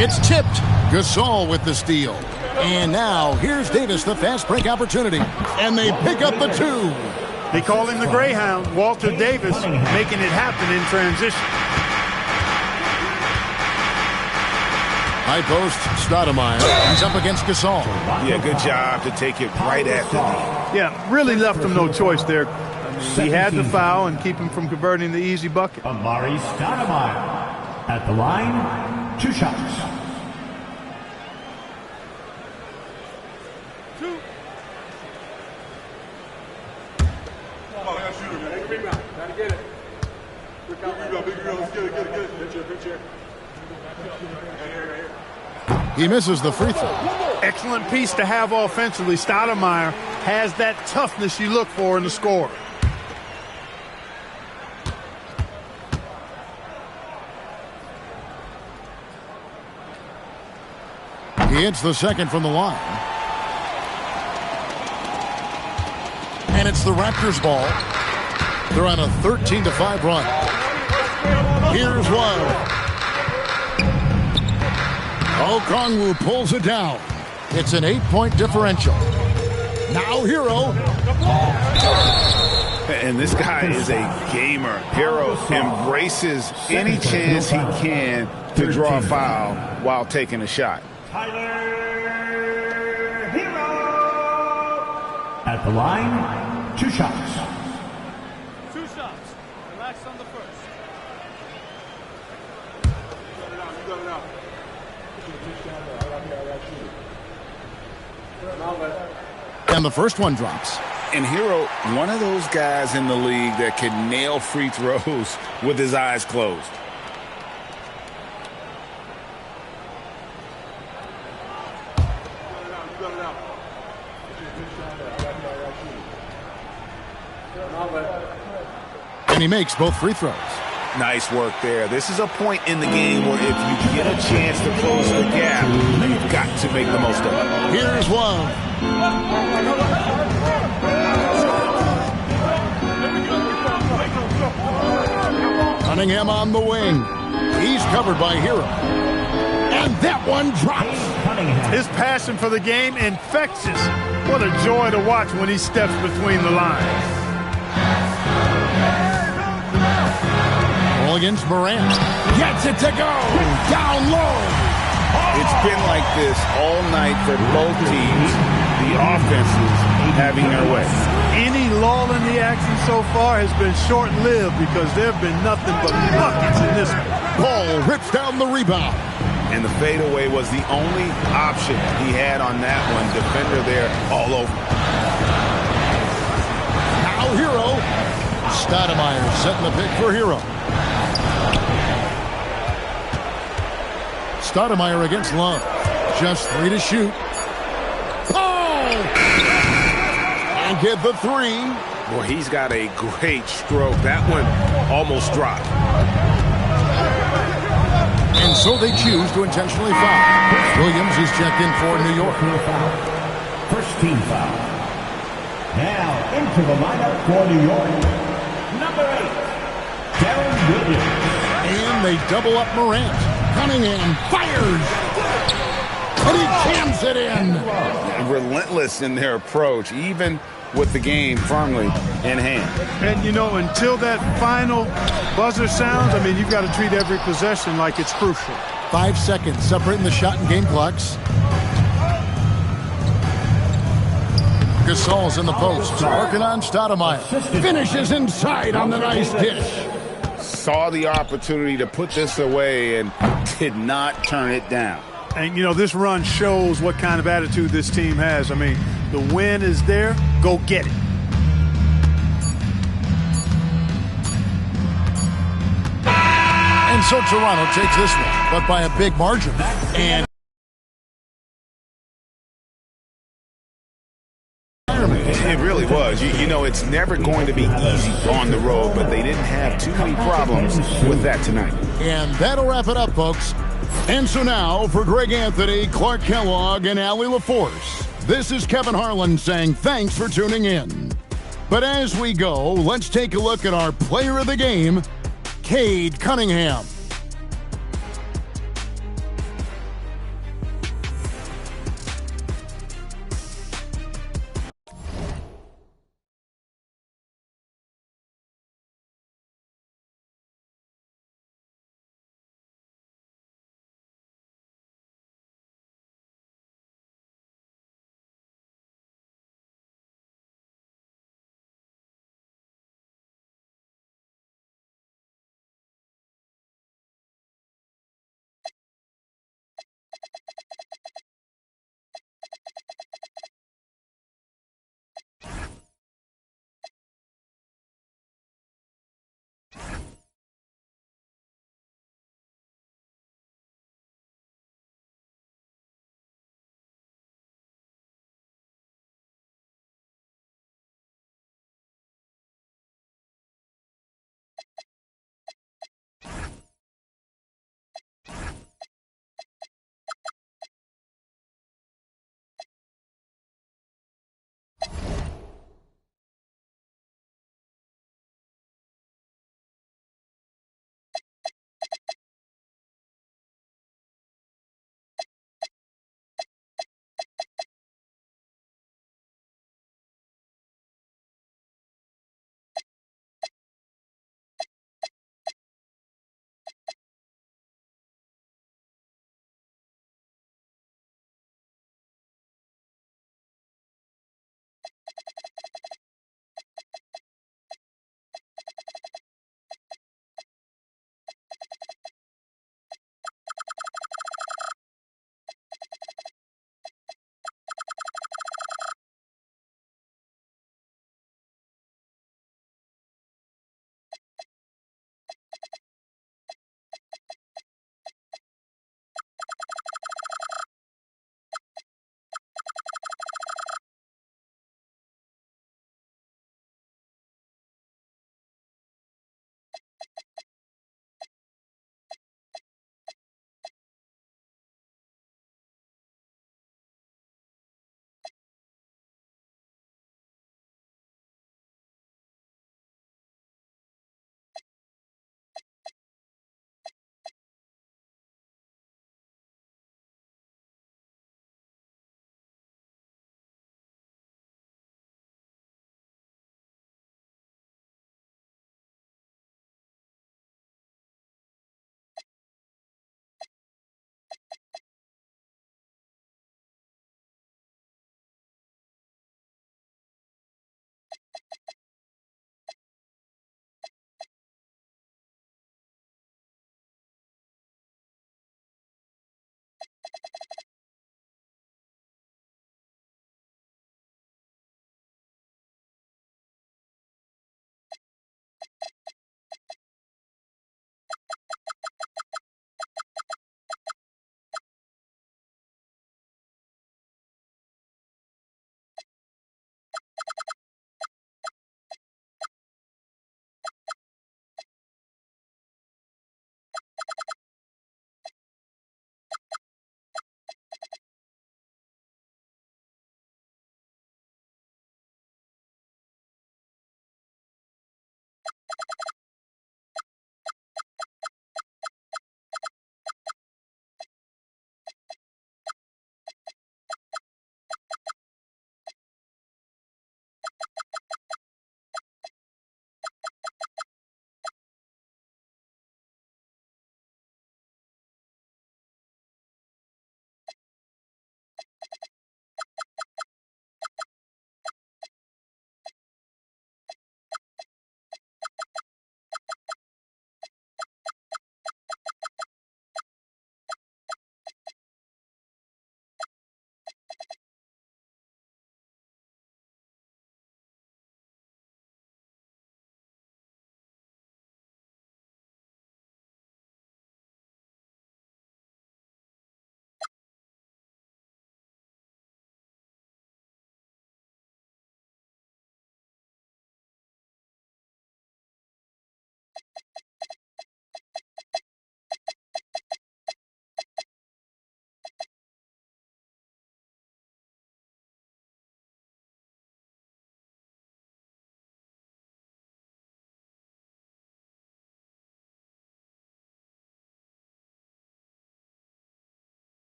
It's tipped. Gasol with the steal. And now here's Davis, the fast break opportunity. And they pick up the 2. They call him the Greyhound, Walter Davis, making it happen in transition. High post, Stoudemire. He's up against Gasol. Yeah, good job to take it right at the knee. Yeah, really left him no choice there. He had to foul and keep him from converting the easy bucket. Amari Stoudemire at the line, 2 shots. He misses the free throw. Excellent piece to have offensively. Stoudemire has that toughness you look for in the score. He hits the second from the line. And it's the Raptors' ball. They're on a 13-5 run. Here's one. Okongwu pulls it down. It's an 8-point differential. Now Hero. And this guy is a gamer. Hero embraces any chance he can to draw a foul while taking a shot. Tyler Hero at the line, 2 shots. 2 shots. Relax on the first. You got it out. And the first one drops. And Hero, one of those guys in the league that can nail free throws with his eyes closed. And he makes both free throws. Nice work there. This is a point in the game where if you get a chance to close the gap, you've got to make the most of it. Here's one. Cunningham on the wing. He's covered by Hero. And that one drops. His passion for the game infectious. What a joy to watch when he steps between the lines. Against Morant. Gets it to go. Down low. It's been like this all night for both teams. The offenses having their way. Any lull in the action so far has been short-lived because there have been nothing but buckets in this one. Paul rips down the rebound. And the fadeaway was the only option he had on that one. Defender there all over. Now Hero. Stoudemire setting the pick for Hero. Stoudemire against Love. Just 3 to shoot. Oh! And get the 3. Boy, he's got a great stroke. That one almost dropped. And so they choose to intentionally foul. Williams is checked in for New York. First team foul. Now into the lineup for New York. Number 8, Darren Williams. And they double up Morant. Cunningham fires. And he jams it in. Relentless in their approach, even with the game firmly in hand. And, you know, until that final buzzer sounds, I mean, you've got to treat every possession like it's crucial. 5 seconds separating the shot and game clocks. Gasol's in the post. Working on Stoudemire. Finishes inside on the nice dish. Saw the opportunity to put this away and did not turn it down. And, you know, this run shows what kind of attitude this team has. I mean, the win is there. Go get it. And so Toronto takes this one, but by a big margin. And it really was. You know, it's never going to be easy on the road, but they didn't have too many problems with that tonight. And that'll wrap it up, folks. And so now, for Greg Anthony, Clark Kellogg, and Allie LaForce, this is Kevin Harlan saying thanks for tuning in. But as we go, let's take a look at our player of the game, Cade Cunningham.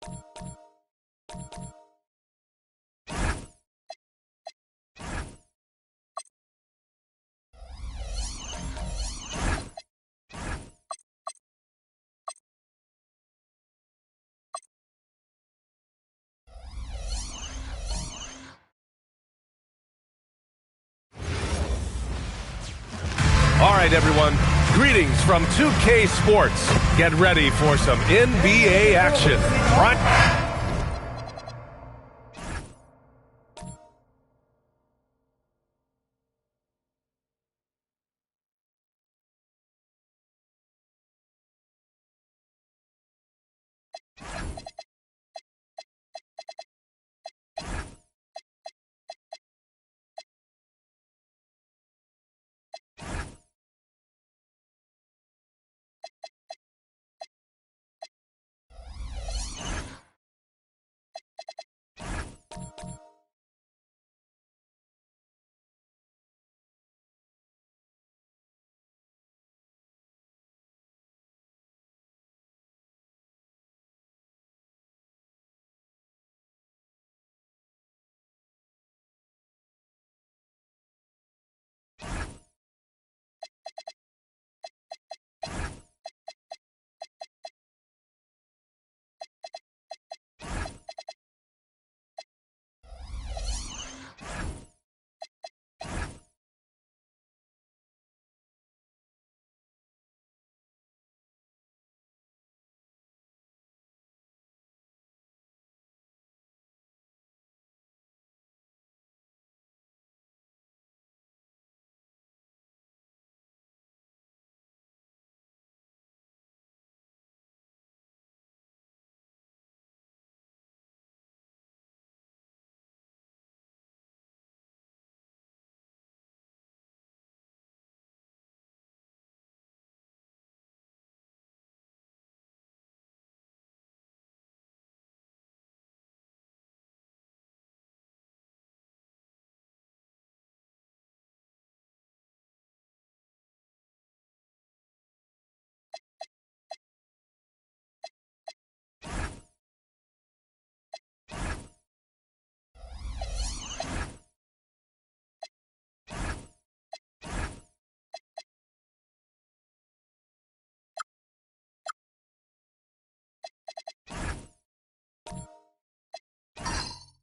All right, everyone. Greetings from 2K Sports. Get ready for some NBA action.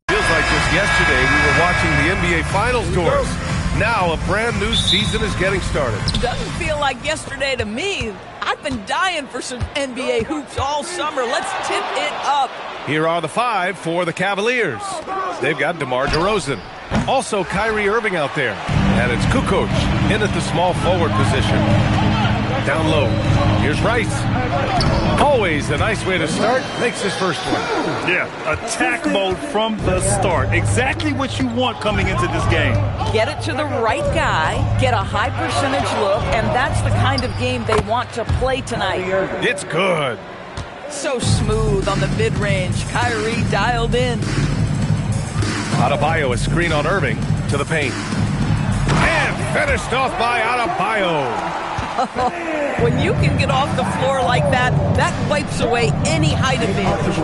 Feels like just yesterday we were watching the NBA Finals doors. Now a brand new season is getting started. Doesn't feel like yesterday to me. I've been dying for some NBA hoops all summer. Let's tip it up. Here are the 5 for the Cavaliers. They've got DeMar DeRozan. Also Kyrie Irving out there. And it's Kukoc in at the small forward position. Down low. Here's Rice. Always a nice way to start. Makes his first one. Yeah, attack mode from the start. Exactly what you want coming into this game. Get it to the right guy, get a high percentage look, and that's the kind of game they want to play tonight. It's good. So smooth on the mid-range. Kyrie dialed in. Adebayo, a screen on Irving to the paint. And finished off by Adebayo. When you can get off the floor like that, that wipes away any height advantage.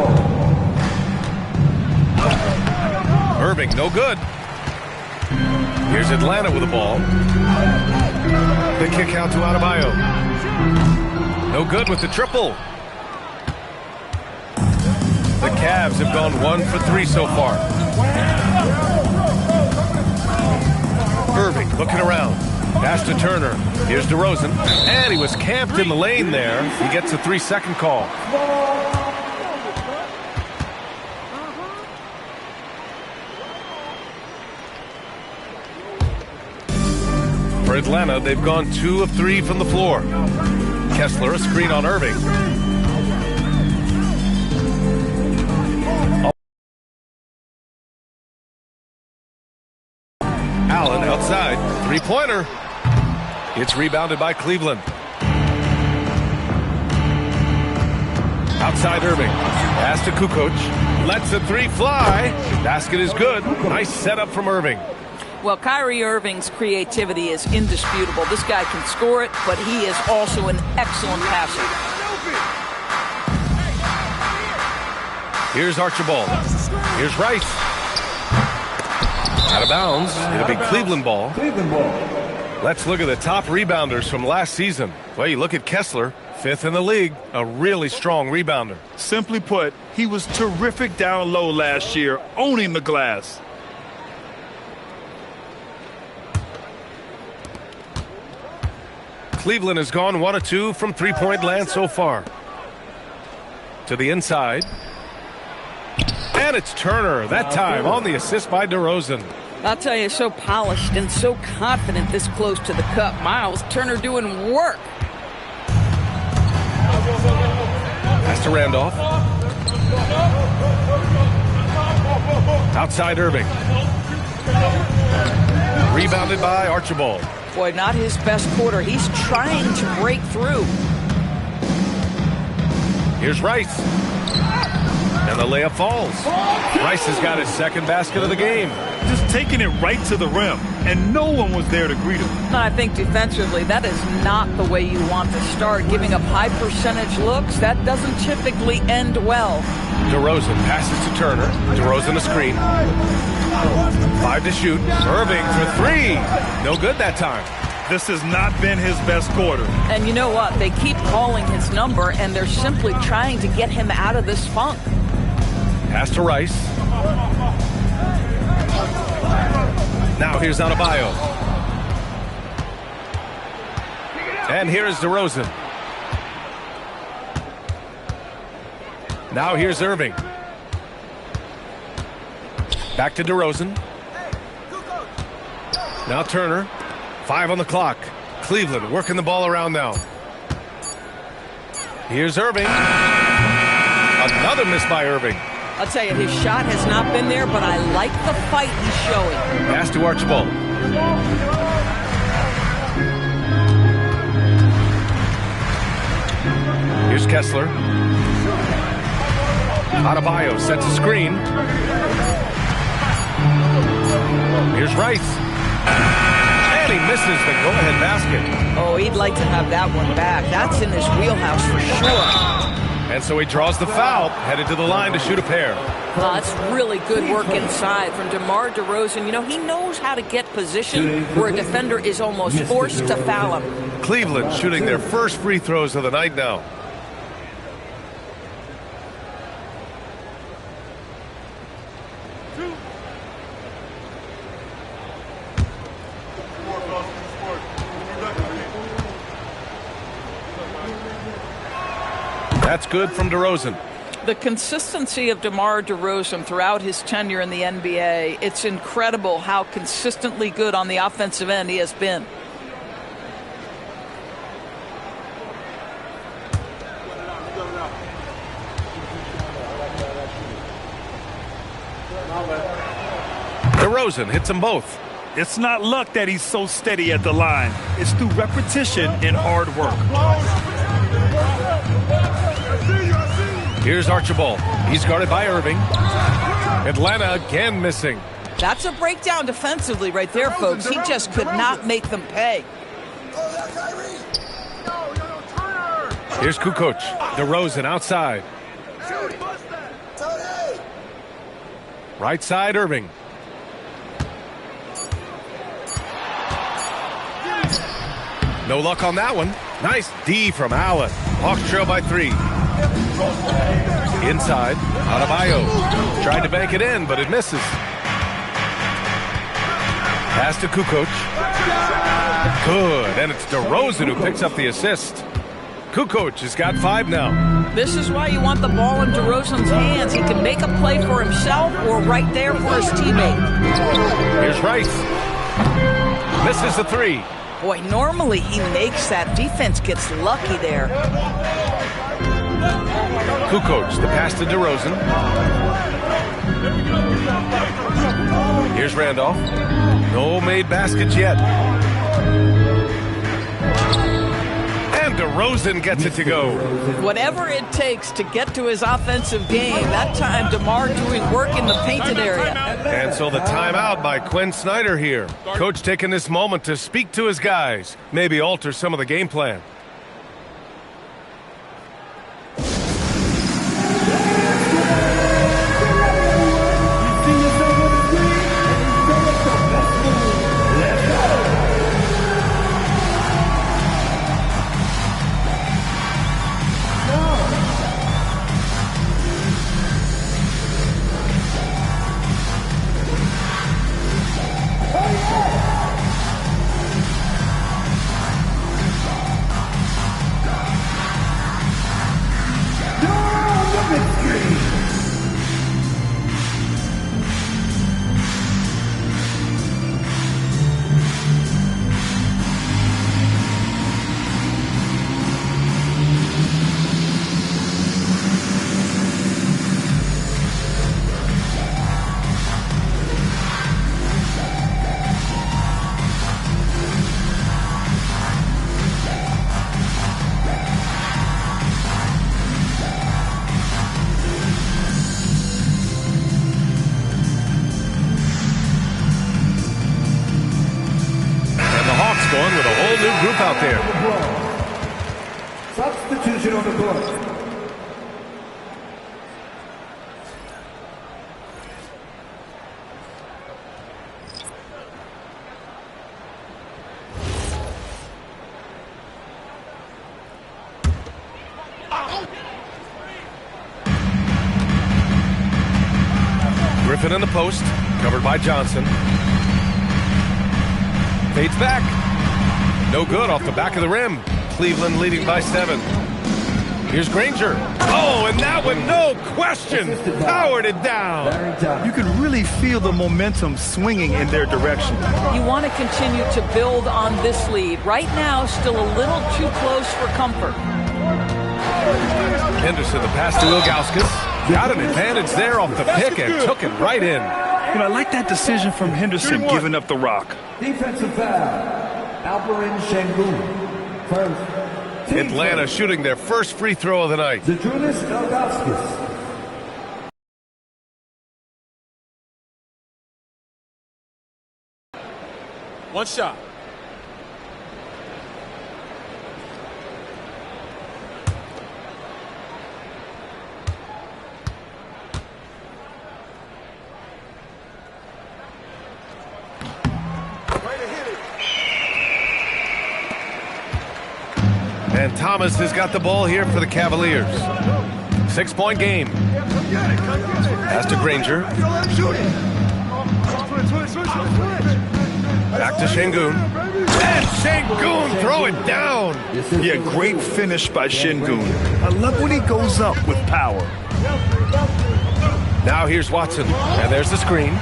Irving, no good. Here's Atlanta with the ball. The kick out to Adebayo. No good with the triple. The Cavs have gone 1 for 3 so far. Irving looking around. Pass to Turner. Here's DeRozan. And he was camped in the lane there. He gets a 3-second call. For Atlanta, they've gone 2 of 3 from the floor. Kessler, a screen on Irving. Allen outside. Three-pointer. It's rebounded by Cleveland. Outside Irving. Pass to Kukoc. Lets the 3 fly. Basket is good. Nice setup from Irving. Well, Kyrie Irving's creativity is indisputable. This guy can score it, but he is also an excellent passer. Here's Archibald. Here's Rice. Out of bounds. It'll be Cleveland ball. Let's look at the top rebounders from last season. Well, you look at Kessler, 5th in the league, a really strong rebounder. Simply put, he was terrific down low last year, owning the glass. Cleveland has gone 1 of 2 from three-point land so far. To the inside. And it's Turner, that time on the assist by DeRozan. I'll tell you, so polished and so confident this close to the cup. Miles Turner doing work. Pass to Randolph. Outside Irving. Rebounded by Archibald. Boy, not his best quarter. He's trying to break through. Here's Rice. And the layup falls. Rice has got his second basket of the game. Just taking it right to the rim, and no one was there to greet him. I think defensively, that is not the way you want to start. Giving up high percentage looks, that doesn't typically end well. DeRozan passes to Turner. DeRozan a screen. 5 to shoot. Irving for 3. No good that time. This has not been his best quarter. And you know what? They keep calling his number, and they're simply trying to get him out of this funk. Pass to Rice. Now here's Adebayo. And here's DeRozan. Now here's Irving. Back to DeRozan. Now Turner. 5 on the clock. Cleveland working the ball around now. Here's Irving. Another miss by Irving. I'll tell you, his shot has not been there, but I like the fight he's showing. Pass to Archibald. Here's Kessler. Adebayo sets a screen. Here's Rice. And he misses the go-ahead basket. Oh, he'd like to have that one back. That's in his wheelhouse for sure. And so he draws the foul, headed to the line to shoot a pair. Well, that's really good work inside from DeMar DeRozan. You know, he knows how to get position where a defender is almost forced to foul him. Cleveland shooting their first free throws of the night now. That's good from DeRozan. The consistency of DeMar DeRozan throughout his tenure in the NBA, it's incredible how consistently good on the offensive end he has been. DeRozan hits them both. It's not luck that he's so steady at the line. It's through repetition and hard work. Here's Archibald. He's guarded by Irving. Atlanta again missing. That's a breakdown defensively right there, folks. He just could not make them pay. Here's Kukoc. DeRozan outside. Right side, Irving. No luck on that one. Nice D from Allen. Hawks trail by 3. Inside, Adebayo. Tried to bank it in, but it misses. Pass to Kukoc. Good, and it's DeRozan who picks up the assist. Kukoc has got 5 now. This is why you want the ball in DeRozan's hands. He can make a play for himself or right there for his teammate. Here's Rice. Misses the 3. Boy, normally he makes that. Defense gets lucky there. Kukoc, the pass to DeRozan. Here's Randolph. No made baskets yet. And DeRozan gets it to go. Whatever it takes to get to his offensive game. That time, DeMar doing work in the painted area. And so the timeout by Quinn Snyder here. Coach taking this moment to speak to his guys. Maybe alter some of the game plan. new group out there. Substitution on the court. Griffin in the post, covered by Johnson. Fades back. No good off the back of the rim. Cleveland leading by 7. Here's Granger. Oh, and that one, no question, powered it down. You could really feel the momentum swinging in their direction. You want to continue to build on this lead. Right now, still a little too close for comfort. Henderson, the pass to Ilgauskas. Got an advantage there off the pick and took it right in. I like that decision from Henderson giving up the rock. Defensive foul. Alperin Şengün. First. Atlanta shooting their first free throw of the night. Zydrunas Ilgauskas. One shot. And Thomas has got the ball here for the Cavaliers. 6-point game. Pass to Granger. Back to Şengün. And Şengün throw it down. Yeah, great finish by Şengün. I love when he goes up with power. Now here's Watson. And there's the screen.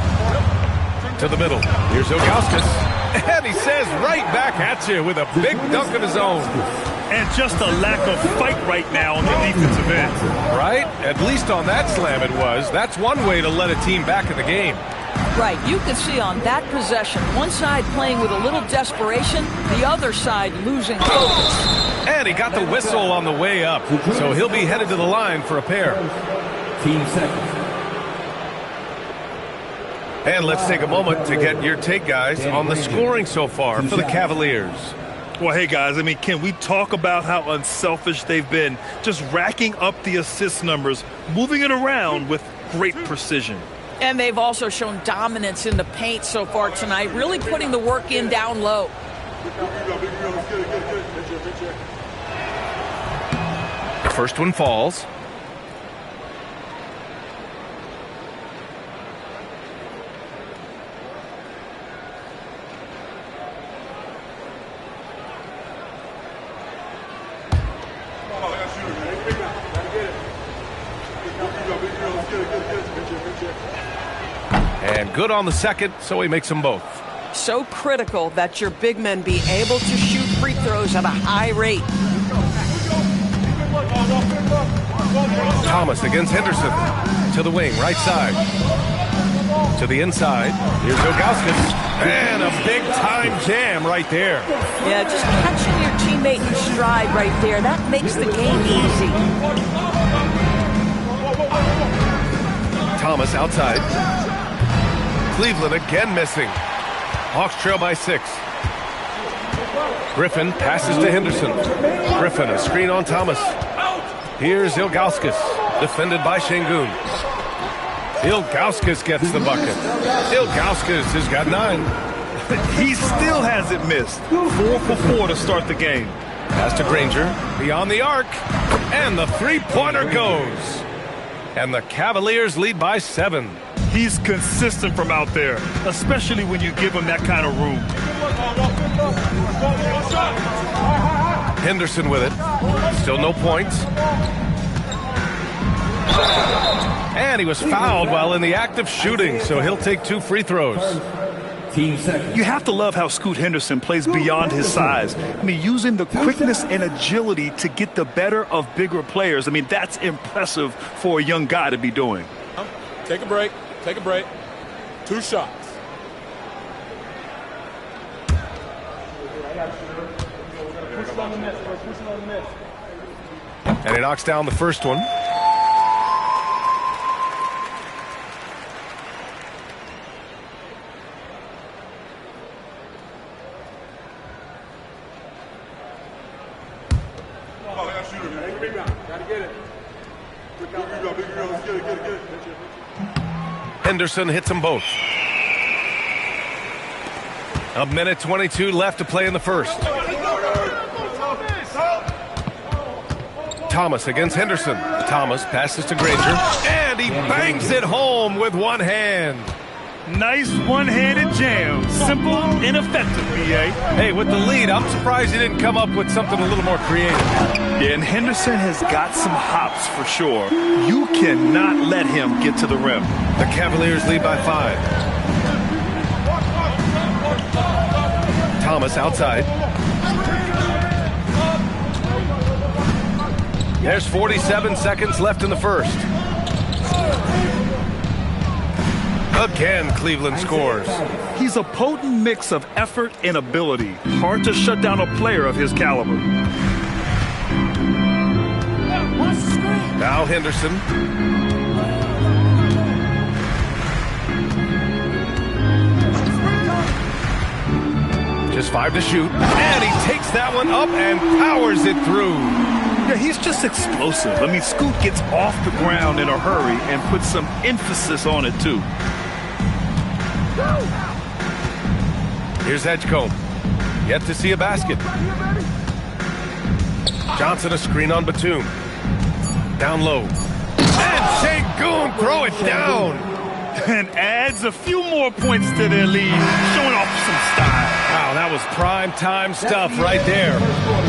To the middle. Here's Ilgauskas. And he says right back at you with a big dunk of his own. And just a lack of fight right now on the defensive end. Right? At least on that slam it was. That's one way to let a team back in the game. Right, you can see on that possession, one side playing with a little desperation, the other side losing focus. And he got the whistle on the way up, so he'll be headed to the line for a pair. Team seconds. And let's take a moment to get your take, guys, on the scoring so far for the Cavaliers. Well, hey, guys, can we talk about how unselfish they've been? Just racking up the assist numbers, moving it around with great precision. And they've also shown dominance in the paint so far tonight, really putting the work in down low. The first one falls. And good on the second, so he makes them both. So critical that your big men be able to shoot free throws at a high rate. Thomas against Henderson. To the wing, right side. To the inside. Here's Ilgauskas. And a big-time jam right there. Yeah, just catching your teammate in stride right there. That makes the game easy. Thomas outside. Cleveland again missing. Hawks trail by 6. Griffin passes to Henderson. Griffin, a screen on Thomas. Here's Ilgauskas, defended by Şengün. Ilgauskas gets the bucket. Ilgauskas has got 9. He still hasn't missed. 4 for 4 to start the game. Pass to Granger, beyond the arc, and the three-pointer goes. And the Cavaliers lead by 7. He's consistent from out there, especially when you give him that kind of room. Henderson with it. Still no points. And he was fouled while in the act of shooting, so he'll take 2 free throws. You have to love how Scoot Henderson plays beyond his size. Using the quickness and agility to get the better of bigger players. That's impressive for a young guy to be doing. Take a break. Take a break. 2 shots. And he knocks down the first one. Henderson hits them both. A minute 22 left to play in the first. Thomas against Henderson. Thomas passes to Granger, and he bangs it home with one hand. Nice one-handed jam. Simple and effective, B.A. Hey, with the lead, I'm surprised he didn't come up with something a little more creative. Yeah, and Henderson has got some hops for sure. You cannot let him get to the rim. The Cavaliers lead by 5. Thomas outside. There's 47 seconds left in the first. Again, Cleveland scores. He's a potent mix of effort and ability. Hard to shut down a player of his caliber. Now Henderson. Just 5 to shoot. And he takes that one up and powers it through. Yeah, he's just explosive. I mean, Scoot gets off the ground in a hurry and puts some emphasis on it, too. Here's Edgecombe. Yet to see a basket. Johnson a screen on Batum. Down low. And Sengun throw it down. And adds a few more points to their lead, showing off some style. Wow, that was prime time stuff right there.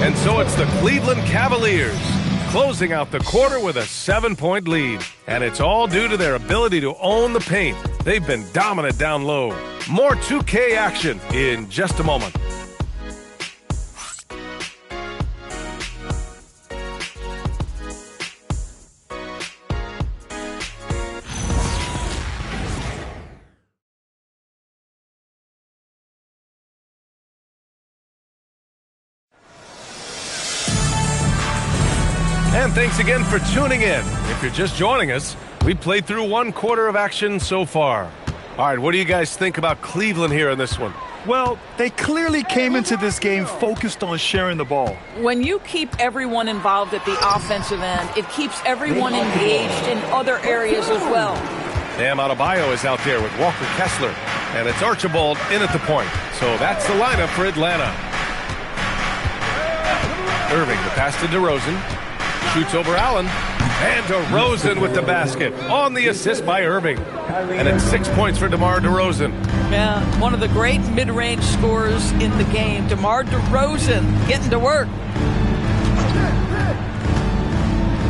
And so it's the Cleveland Cavaliers closing out the quarter with a 7-point lead. And it's all due to their ability to own the paint. They've been dominant down low. More 2K action in just a moment. And thanks again for tuning in. If you're just joining us, we played through 1 quarter of action so far. All right, what do you guys think about Cleveland here in this one? Well, they clearly came into this game focused on sharing the ball. When you keep everyone involved at the offensive end, it keeps everyone engaged in other areas as well. Bam Adebayo is out there with Walker Kessler, and it's Archibald in at the point. So that's the lineup for Atlanta. Irving, the pass to DeRozan. Shoots over Allen. And DeRozan with the basket on the assist by Irving. And it's 6 points for DeMar DeRozan. Yeah, one of the great mid-range scorers in the game. DeMar DeRozan getting to work.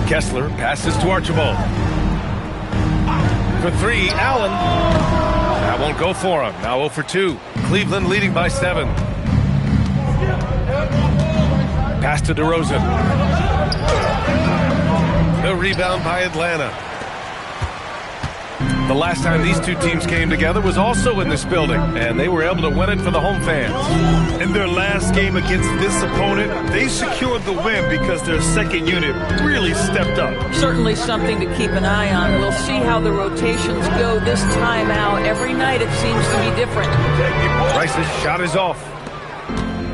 Kessler passes to Archibald. For 3, Allen. That won't go for him. Now 0 for 2. Cleveland leading by 7. Pass to DeRozan. The rebound by Atlanta. The last time these two teams came together was also in this building, and they were able to win it for the home fans. In their last game against this opponent, they secured the win because their second unit really stepped up. Certainly something to keep an eye on. We'll see how the rotations go this time out. Every night it seems to be different. Rice's shot is off.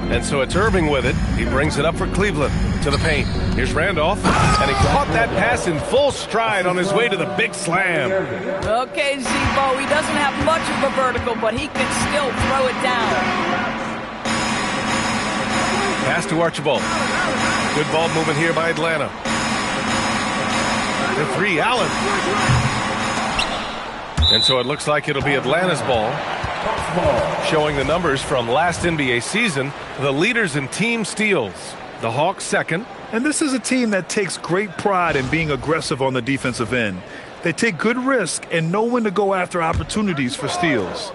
And so it's Irving with it. He brings it up for Cleveland to the paint. Here's Randolph, and he caught that pass in full stride on his way to the big slam. Okay, Zebo, he doesn't have much of a vertical, but he can still throw it down. Pass to Archibald. Good ball movement here by Atlanta. The 3, Allen. And so it looks like it'll be Atlanta's ball. Showing the numbers from last NBA season, the leaders in team steals. The Hawks second. And this is a team that takes great pride in being aggressive on the defensive end. They take good risk and know when to go after opportunities for steals.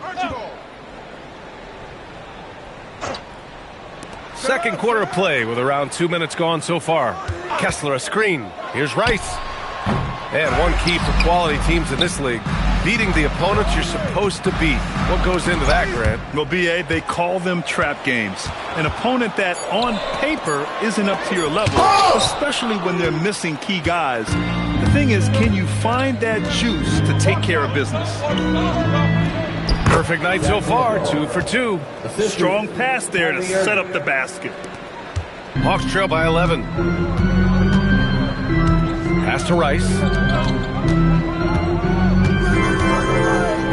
Second quarter of play with around 2 minutes gone so far. Kessler a screen. Here's Rice. And one key for quality teams in this league, beating the opponents you're supposed to beat. What goes into that, Grant? Well, B.A., they call them trap games. An opponent that, on paper, isn't up to your level, especially when they're missing key guys. The thing is, can you find that juice to take care of business? Perfect night so far, 2 for 2. Strong pass there to set up the basket. Hawks trail by 11. Pass to Rice.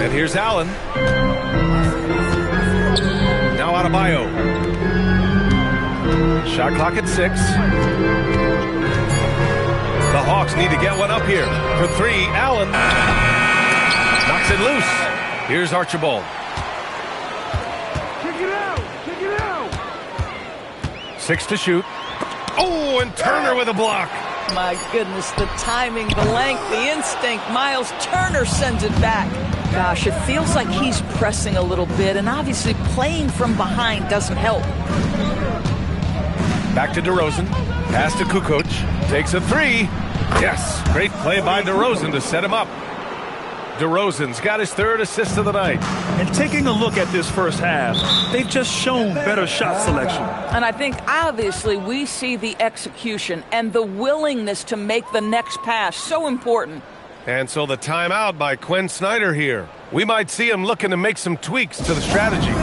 And here's Allen. Now Adebayo. Shot clock at 6. The Hawks need to get one up here. For 3, Allen. Knocks it loose. Here's Archibald. Kick it out! Kick it out! 6 to shoot. Oh, and Turner with a block. My goodness, the timing, the length, the instinct. Miles Turner sends it back. Gosh, it feels like he's pressing a little bit, and obviously playing from behind doesn't help. Back to DeRozan. Pass to Kukoc. Takes a 3. Yes, great play by DeRozan to set him up. DeRozan's got his 3rd assist of the night. And taking a look at this first half, they've just shown better shot selection. And I think obviously we see the execution and the willingness to make the next pass so important. And so the timeout by Quinn Snyder here. We might see him looking to make some tweaks to the strategy.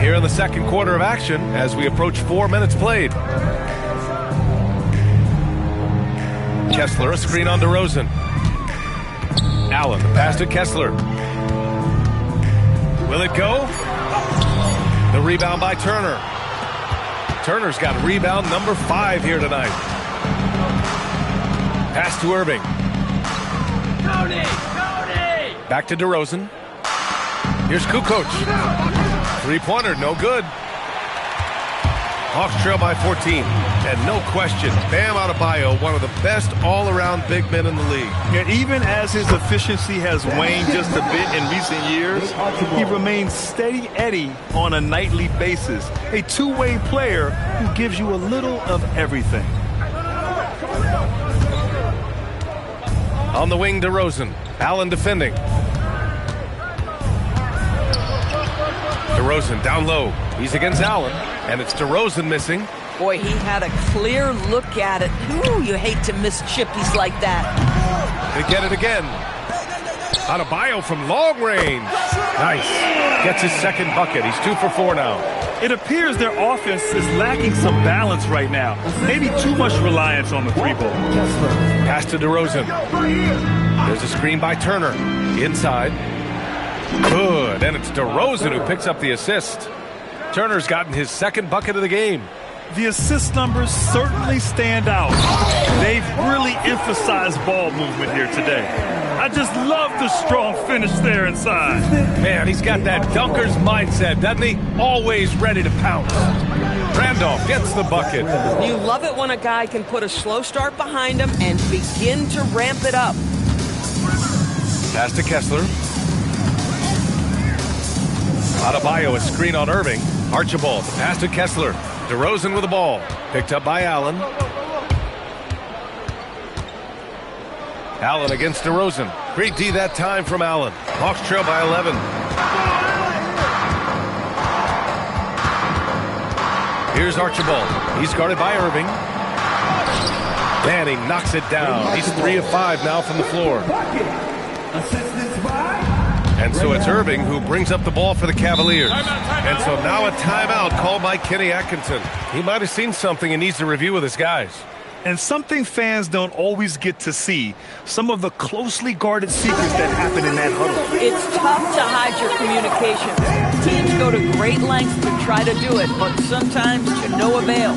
Here in the second quarter of action as we approach 4 minutes played. Kessler, a screen on DeRozan. Allen, the pass to Kessler. Will it go? The rebound by Turner. Turner's got rebound number 5 here tonight. Pass to Irving. Cody! Back to DeRozan. Here's Kukoc. 3-pointer, no good. Hawks trail by 14. And no question, Bam Adebayo, one of the best all-around big men in the league. And even as his efficiency has waned just a bit in recent years, he remains steady Eddie on a nightly basis. A two-way player who gives you a little of everything. On the wing, DeRozan. Allen defending. DeRozan down low. He's against Allen, and it's DeRozan missing. Boy, he had a clear look at it. Ooh, you hate to miss chippies like that. They get it again. Adebayo from long range. Nice. Gets his second bucket. He's 2 for 4 now. It appears their offense is lacking some balance right now. Maybe too much reliance on the 3-ball. Pass to DeRozan. There's a screen by Turner. Inside. Good, and it's DeRozan who picks up the assist. Turner's gotten his second bucket of the game. The assist numbers certainly stand out. They've really emphasized ball movement here today. I just love the strong finish there inside. Man, he's got that dunker's mindset, doesn't he? Always ready to pounce. Randolph gets the bucket. You love it when a guy can put a slow start behind him and begin to ramp it up. Pass to Kessler. Adebayo, a screen on Irving. Archibald, the pass to Kessler. DeRozan with the ball. Picked up by Allen. Allen against DeRozan. Great D that time from Allen. Hawks trail by 11. Here's Archibald. He's guarded by Irving. And he knocks it down. He's 3 of 5 now from the floor. And so it's Irving who brings up the ball for the Cavaliers. And so now a timeout called by Kenny Atkinson. He might have seen something and needs to review with his guys. And something fans don't always get to see, some of the closely guarded secrets that happen in that huddle. It's tough to hide your communications. Teams go to great lengths to try to do it, but sometimes to no avail.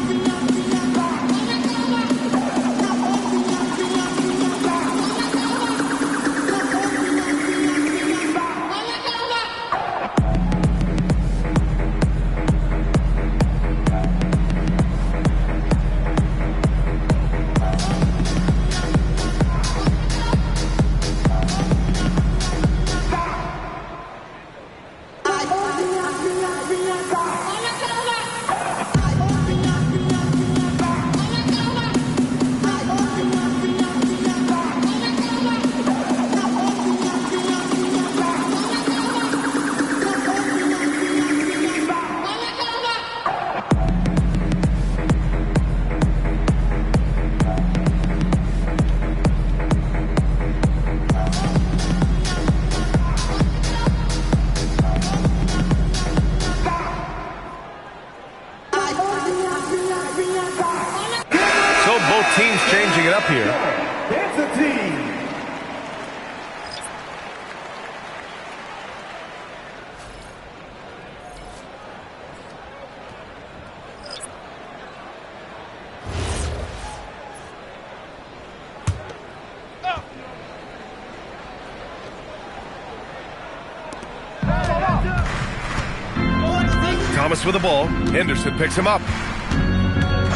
Teams changing it up here. Thomas with the ball. Henderson picks him up.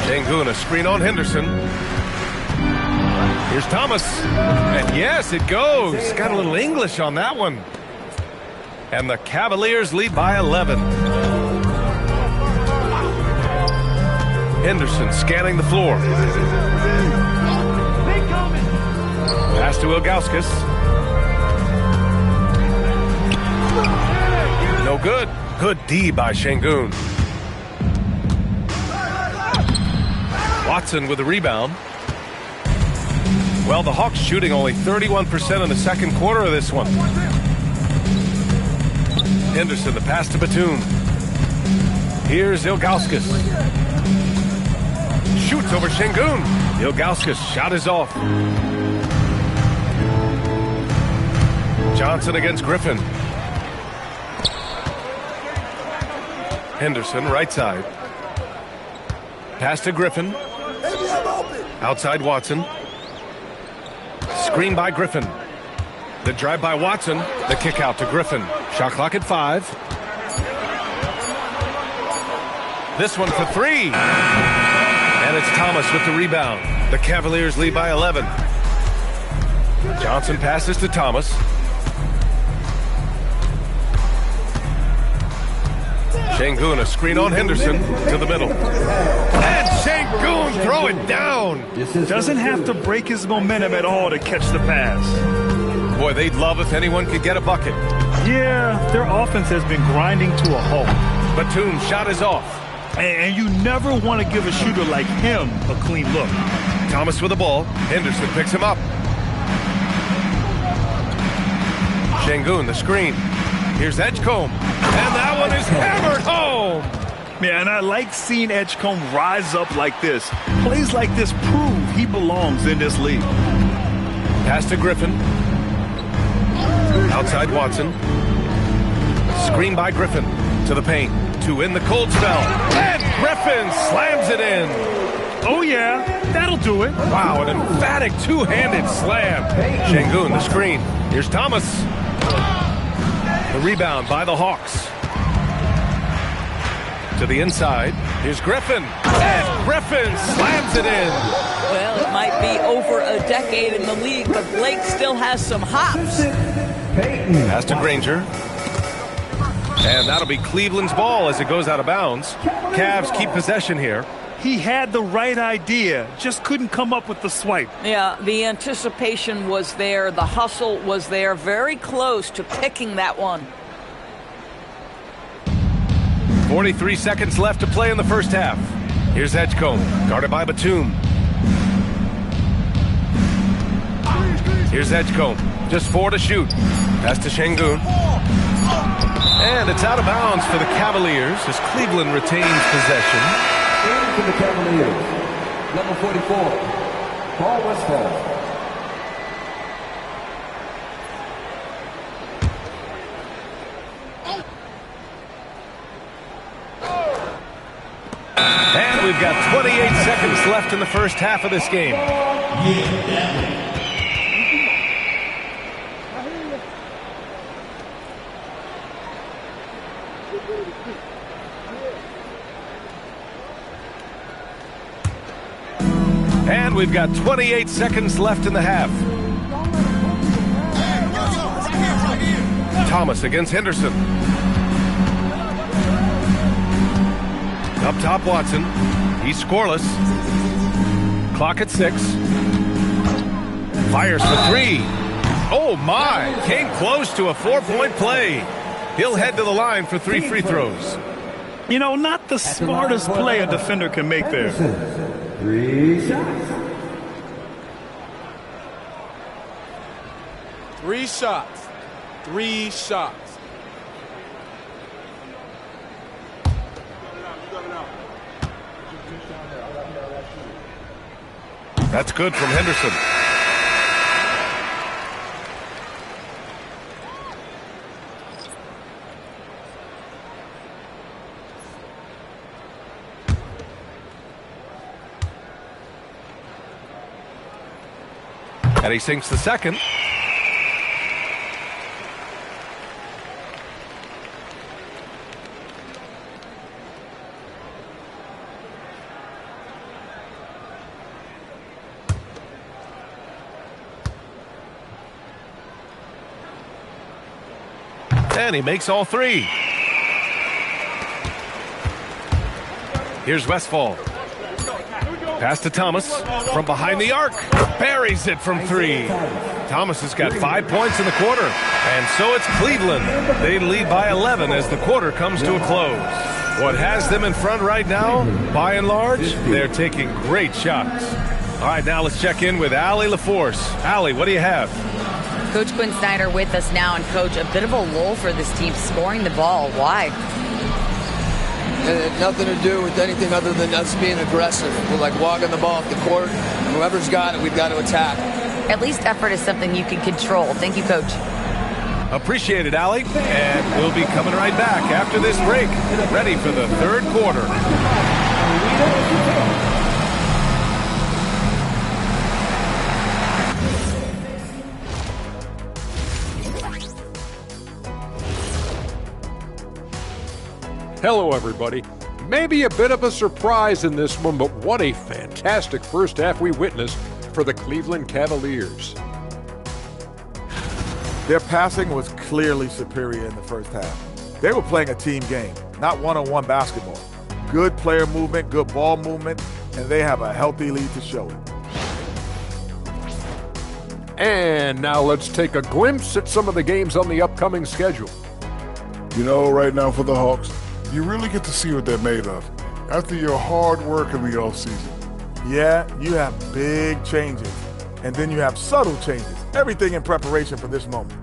Şengün, a screen on Henderson. Here's Thomas. And yes, it goes. Got a little English on that one. And the Cavaliers lead by 11. Henderson scanning the floor. Pass to Ilgauskas. No good. Good D by Şengün. Watson with the rebound. Well, the Hawks shooting only 31% in the second quarter of this one. Henderson, the pass to Batum. Here's Ilgauskas. Shoots over Şengün. Ilgauskas' shot is off. Johnson against Griffin. Henderson, right side. Pass to Griffin. Outside Watson. Screen by Griffin. The drive by Watson. The kick out to Griffin. Shot clock at 5. This one for 3. And it's Thomas with the rebound. The Cavaliers lead by 11. Johnson passes to Thomas. Şengün, a screen on Henderson to the middle. And Şengün throw it down. Doesn't have to break his momentum at all to catch the pass. Boy, they'd love if anyone could get a bucket. Yeah, their offense has been grinding to a halt. Batum's shot is off. And you never want to give a shooter like him a clean look. Thomas with the ball. Henderson picks him up. Şengün, the screen. Here's Edgecombe. And that one is hammered home. Man, I like seeing Edgecombe rise up like this. Plays like this prove he belongs in this league. Pass to Griffin. Outside Watson. Screen by Griffin to the paint. To in the cold spell. And Griffin slams it in. Oh, yeah, that'll do it. Wow, an emphatic two-handed slam. Şengün, the screen. Here's Thomas. The rebound by the Hawks. To the inside. Here's Griffin. And Griffin slams it in. Well, it might be over a decade in the league, but Blake still has some hops. Pass to Granger. And that'll be Cleveland's ball as it goes out of bounds. Cavs keep possession here. He had the right idea, just couldn't come up with the swipe. Yeah, the anticipation was there. The hustle was there. Very close to picking that one. 43 seconds left to play in the first half. Here's Edgecombe, guarded by Batum. Here's Edgecombe, just 4 to shoot. Pass to Şengün. And it's out of bounds for the Cavaliers as Cleveland retains possession. In for the Cavaliers, number 44, Paul Westphal. And we've got 28 seconds left in the first half of this game. And we've got 28 seconds left in the half. Thomas against Henderson. Up top, Watson. He's scoreless. Clock at 6. Fires for 3. Oh, my. Came close to a 4-point play. He'll head to the line for 3 free throws. You know, not the smartest play a defender can make there. 3 shots. 3 shots. 3 shots. That's good from Henderson. And he sinks the second. And he makes all 3. Here's Westphal. Pass to Thomas from behind the arc. Buries it from 3. Thomas has got 5 points in the quarter. And so it's Cleveland. They lead by 11 as the quarter comes to a close. What has them in front right now, by and large, they're taking great shots. All right, now let's check in with Allie LaForce. Allie, what do you have? Coach Quinn Snyder with us now, and Coach, a bit of a lull for this team scoring the ball. Why? It had nothing to do with anything other than us being aggressive. We're like walking the ball off the court, and whoever's got it, we've got to attack. At least effort is something you can control. Thank you, Coach. Appreciate it, Allie. And we'll be coming right back after this break, ready for the third quarter. Hello, everybody. Maybe a bit of a surprise in this one, but what a fantastic first half we witnessed for the Cleveland Cavaliers. Their passing was clearly superior in the first half. They were playing a team game, not one-on-one basketball. Good player movement, good ball movement, and they have a healthy lead to show it. And now let's take a glimpse at some of the games on the upcoming schedule. You know, right now for the Hawks, you really get to see what they're made of after your hard work in the offseason. Yeah, you have big changes, and then you have subtle changes. Everything in preparation for this moment.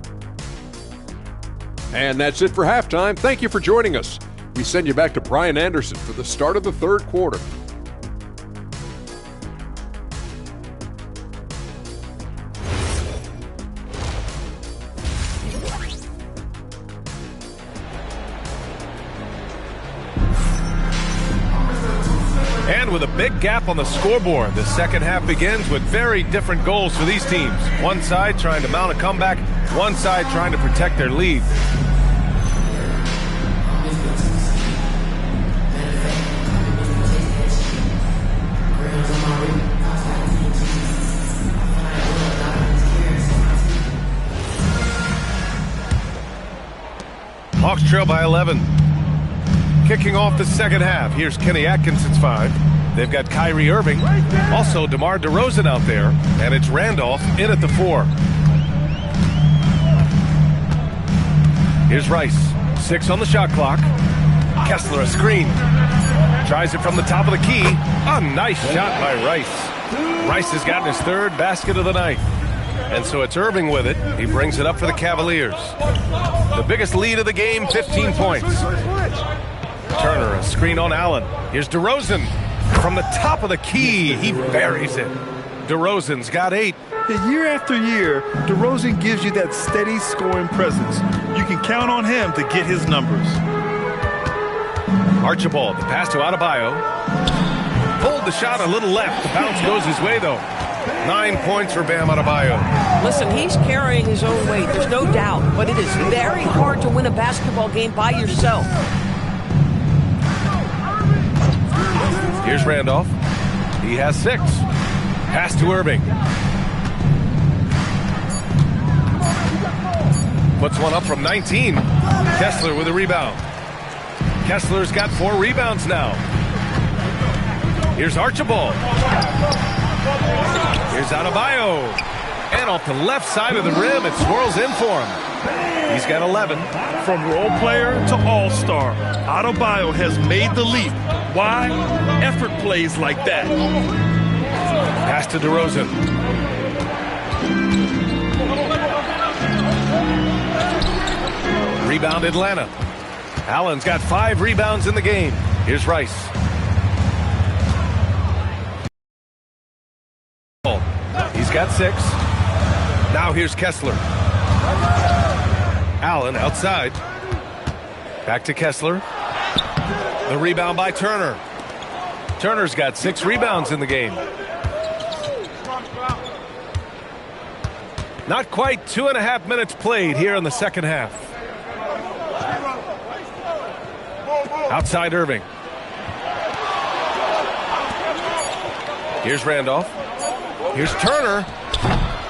And that's it for halftime. Thank you for joining us. We send you back to Brian Anderson for the start of the third quarter. And with a big gap on the scoreboard, the second half begins with very different goals for these teams. One side trying to mount a comeback, one side trying to protect their lead. Hawks trail by 11. Kicking off the second half, here's Kenny Atkinson's 5. They've got Kyrie Irving, also DeMar DeRozan out there, and it's Randolph in at the 4. Here's Rice, 6 on the shot clock. Kessler a screen. Tries it from the top of the key. A nice shot by Rice. Rice has gotten his third basket of the night. And so it's Irving with it. He brings it up for the Cavaliers. The biggest lead of the game, 15 points. Turner, a screen on Allen. Here's DeRozan. From the top of the key, he buries it. DeRozan's got 8. Year after year, DeRozan gives you that steady scoring presence. You can count on him to get his numbers. Archibald, the pass to Adebayo. Pulled the shot a little left. The bounce goes his way, though. 9 points for Bam Adebayo. Listen, he's carrying his own weight. There's no doubt. But it is very hard to win a basketball game by yourself. Here's Randolph. He has 6. Pass to Irving. Puts one up from 19. Kessler with a rebound. Kessler's got 4 rebounds now. Here's Archibald. Here's Adebayo. And off the left side of the rim, it swirls in for him. He's got 11. From role player to all-star, Adebayo has made the leap. Why? Effort plays like that. Pass to DeRozan. Rebound Atlanta. Allen's got 5 rebounds in the game. Here's Rice. He's got 6. Now here's Kessler. Allen outside. Back to Kessler. The rebound by Turner. Turner's got 6 rebounds in the game. Not quite 2.5 minutes played here in the second half. Outside Irving. Here's Randolph. Here's Turner.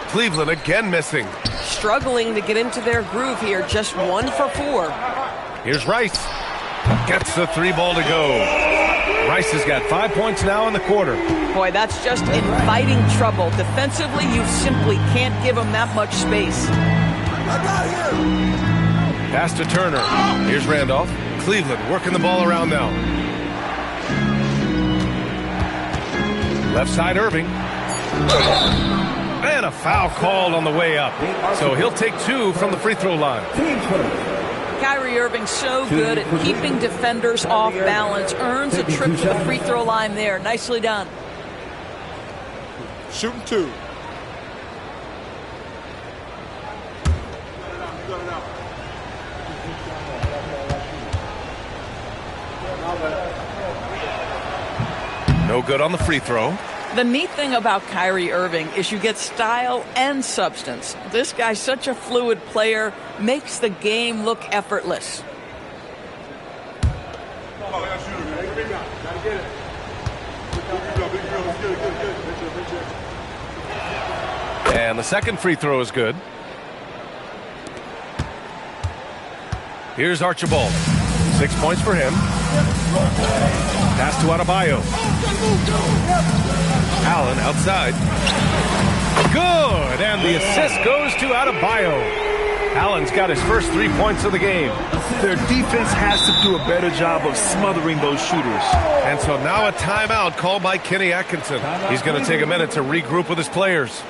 Cleveland again missing. Struggling to get into their groove here. Just 1 for 4. Here's Rice. Gets the 3 ball to go. Rice has got 5 points now in the quarter. Boy, that's just inviting trouble. Defensively, you simply can't give him that much space. Pass to Turner. Here's Randolph. Cleveland working the ball around now. Left side Irving. And a foul called on the way up. So he'll take 2 from the free throw line. Kyrie Irving so good at keeping defenders off balance. Earns a trip to the free throw line there. Nicely done. Shooting 2. No good on the free throw. The neat thing about Kyrie Irving is you get style and substance. This guy's such a fluid player, makes the game look effortless. And the second free throw is good. Here's Archibald. 6 points for him. Pass to Adebayo. Allen outside. Good, and the assist goes to Adebayo. Allen's got his first 3 points of the game. Their defense has to do a better job of smothering those shooters. And so now a timeout called by Kenny Atkinson. He's going to take a minute to regroup with his players.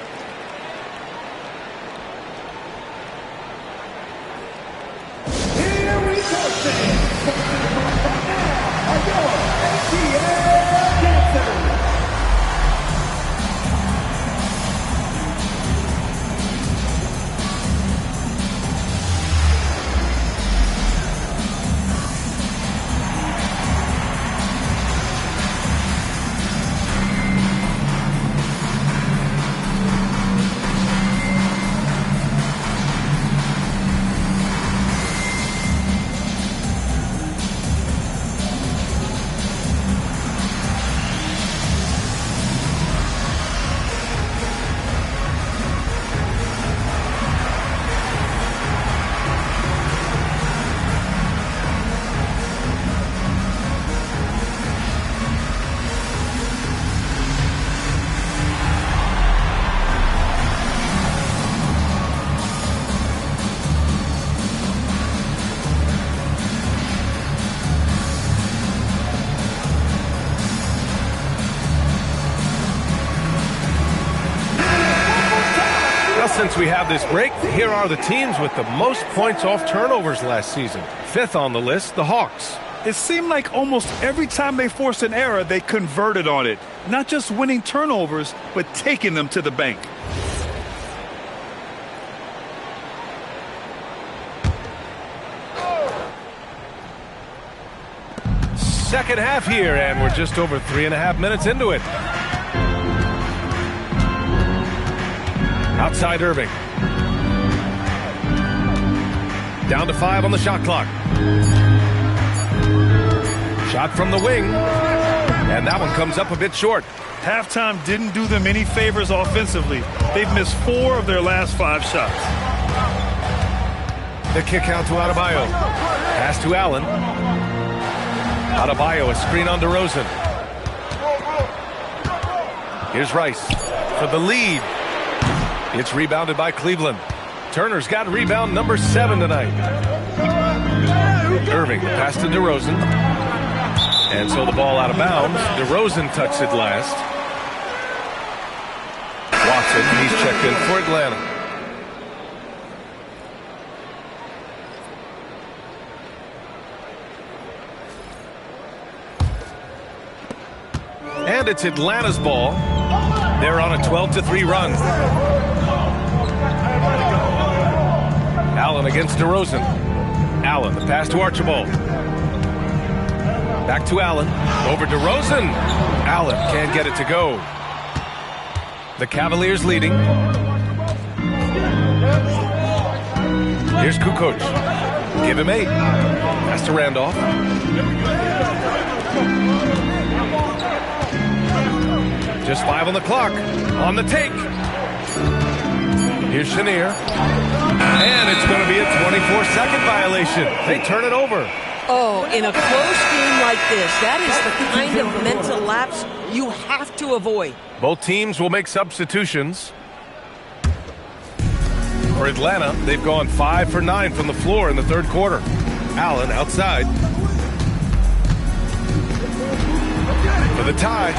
Since we have this break, here are the teams with the most points off turnovers last season. 5th on the list, the Hawks. It seemed like almost every time they forced an error, they converted on it. Not just winning turnovers, but taking them to the bank. Second half here, and we're just over 3.5 minutes into it. Outside Irving. Down to 5 on the shot clock. Shot from the wing, and that one comes up a bit short. Halftime didn't do them any favors offensively. They've missed 4 of their last 5 shots. The kick out to Adebayo. Pass to Allen. Adebayo, a screen on DeRozan. Here's Rice for the lead. It's rebounded by Cleveland. Turner's got rebound number 7 tonight. Irving, the pass to DeRozan. And so the ball out of bounds. DeRozan touched it last. Watson, he's checked in for Atlanta. And it's Atlanta's ball. They're on a 12-3 run. Allen against DeRozan. Allen, the pass to Archibald. Back to Allen. Over DeRozan. Allen can't get it to go. The Cavaliers leading. Here's Kukoc. Give him 8. Pass to Randolph. Just 5 on the clock. On the take. Here's Chenier. And it's going to be a 24-second violation. They turn it over. Oh, in a close game like this, that is the kind of mental lapse you have to avoid. Both teams will make substitutions. For Atlanta, they've gone 5 for 9 from the floor in the third quarter. Allen outside. For the tie.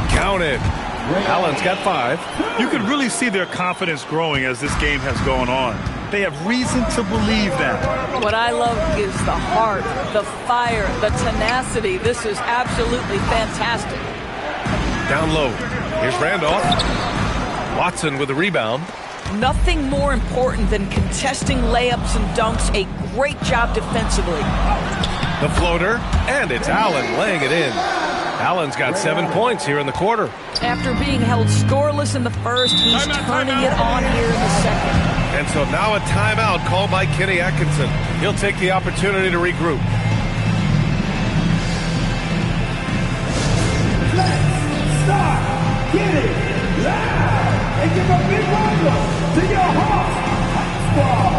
Count it. Allen's got 5. You could really see their confidence growing as this game has gone on. They have reason to believe that. What I love is the heart, the fire, the tenacity. This is absolutely fantastic. Down low. Here's Randolph. Watson with a rebound. Nothing more important than contesting layups and dunks. A great job defensively. The floater, and it's Allen laying it in. Allen's got 7 points here in the quarter. After being held scoreless in the first, he's turning it on here in the second. And so now a timeout called by Kenny Atkinson. He'll take the opportunity to regroup. Let's start getting loud and give a big welcome to your Hawks Squad.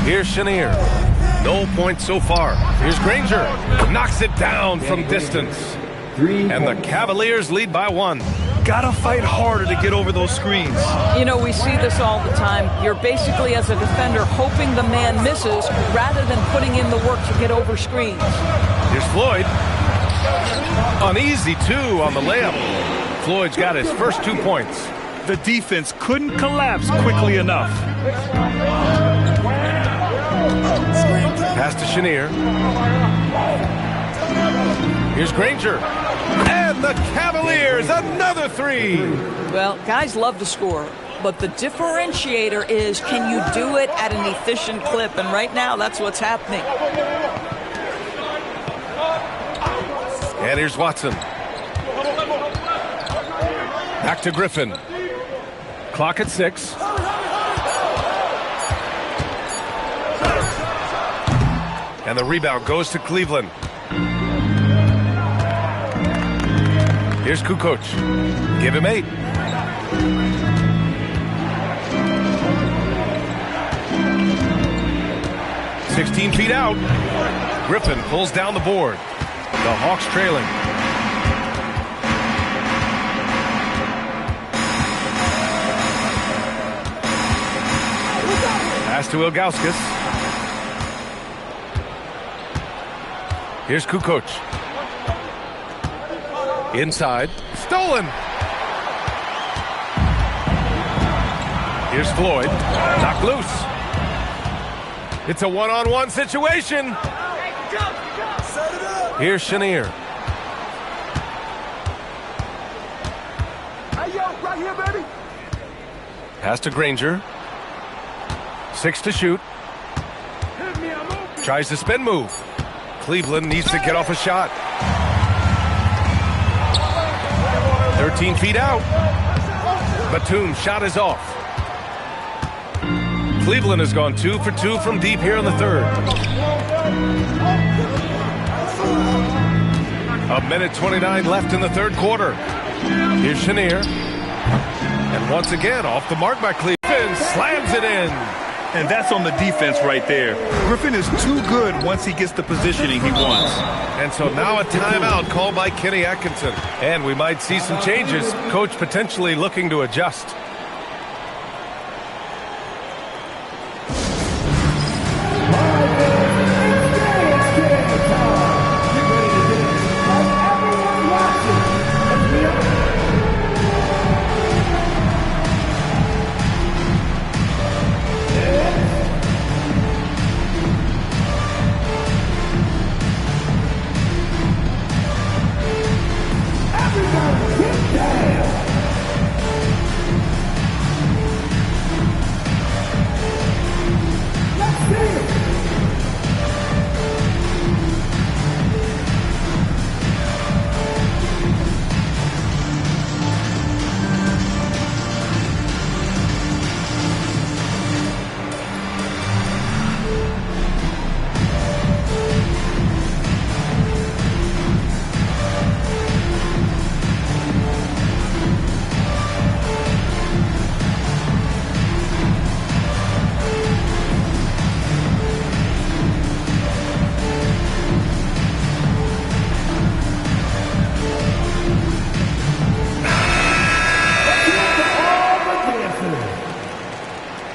Here's Chenier. No points so far. Here's Granger. Knocks it down from distance. And the Cavaliers lead by 1. got to fight harder to get over those screens. You know, we see this all the time. You're basically, as a defender, hoping the man misses rather than putting in the work to get over screens. Here's Floyd. Uneasy, too, on the layup. Floyd's got his first 2 points. The defense couldn't collapse quickly enough. Pass to Chenier. Here's Granger. And the Cavaliers, another 3. Well, guys love to score, but the differentiator is, can you do it at an efficient clip? And right now, that's what's happening. And here's Watson. Back to Griffin. Clock at 6. And the rebound goes to Cleveland. Here's Kukoc. Give him 8. "16 feet out." Griffin pulls down the board. The Hawks trailing. Pass to Ilgauskas. Here's Kukoc. Inside. Stolen. Here's Floyd. Knocked loose. It's a one-on-one situation. Here's Chenier. Hey, yo, right here, baby. Pass to Granger. 6 to shoot. Tries to spin move. Cleveland needs to get off a shot. 13 feet out. Batum's shot is off. Cleveland has gone 2 for 2 from deep here in the third. 1:29 left in the third quarter. Here's Chenier. And once again, off the mark by Cleveland. Slams it in. And that's on the defense right there. Griffin is too good once he gets the positioning he wants. And so now a timeout called by Kenny Atkinson. And we might see some changes. Coach potentially looking to adjust.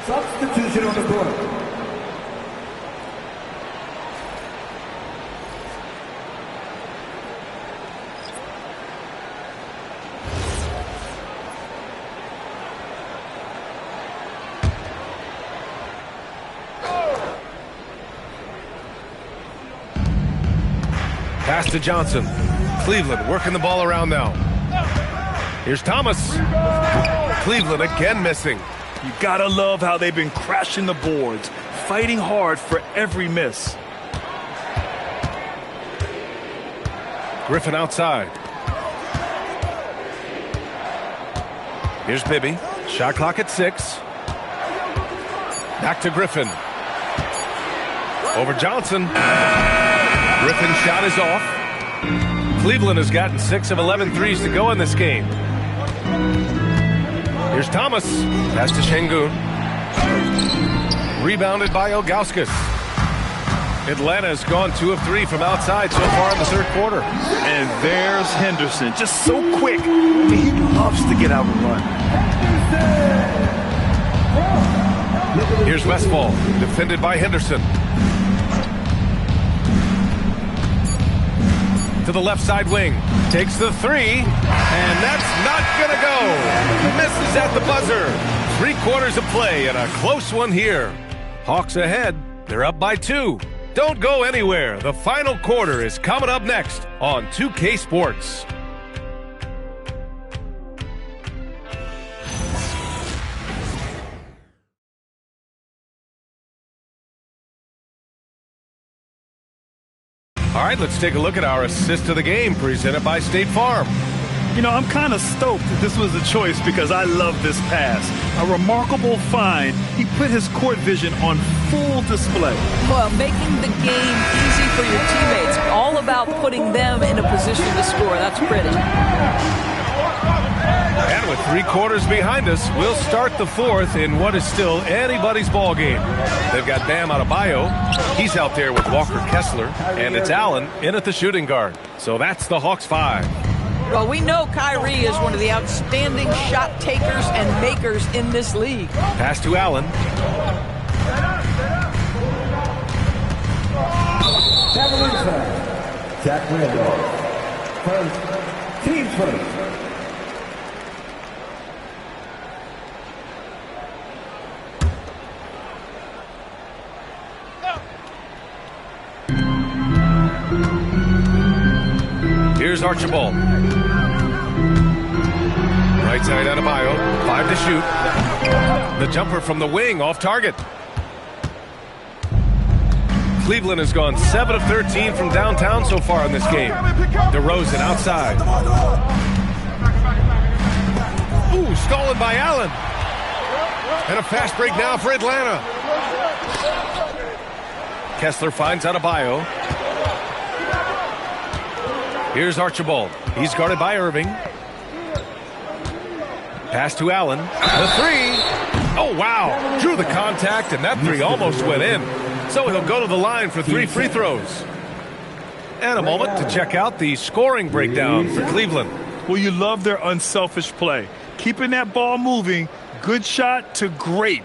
Substitution on the court. Pass to Johnson. Cleveland working the ball around now. Here's Thomas. Cleveland again missing. You gotta love how they've been crashing the boards, fighting hard for every miss. Griffin outside. Here's Bibby. Shot clock at 6. Back to Griffin. Over Johnson. Griffin's shot is off. Cleveland has gotten 6 of 11 threes to go in this game. Here's Thomas. Pass to Şengün. Rebounded by Ilgauskas. Atlanta's gone 2 of 3 from outside so far in the third quarter. And there's Henderson, just so quick. I mean, he loves to get out and run. Here's Westphal, defended by Henderson. To the left side wing, takes the 3, and that's not gonna go. Misses at the buzzer. 3 quarters of play and a close one here. Hawks ahead, they're up by 2. Don't go anywhere. The final quarter is coming up next on 2K Sports. All right, let's take a look at our assist of the game presented by State Farm. You know, I'm kind of stoked that this was a choice because I love this pass. A remarkable find. He put his court vision on full display. Well, making the game easy for your teammates. All about putting them in a position to score. That's pretty. And with 3 quarters behind us, we'll start the 4th in what is still anybody's ball game. They've got Bam Adebayo. He's out there with Walker Kessler. And it's Allen in at the shooting guard. So that's the Hawks 5. Well, we know Kyrie is one of the outstanding shot takers and makers in this league. Pass to Allen. Jack Randolph. First, team first. Here's Archibald. Right side Adebayo, 5 to shoot. The jumper from the wing off target. Cleveland has gone 7 of 13 from downtown so far in this game. DeRozan outside. Ooh, stolen by Allen. And a fast break now for Atlanta. Kessler finds Adebayo. Here's Archibald. He's guarded by Irving. Pass to Allen. The 3. Oh, wow. Drew the contact, and that 3 almost went in. So he'll go to the line for 3 free throws. And a moment to check out the scoring breakdown for Cleveland. Well, you love their unselfish play. Keeping that ball moving, good shot to great.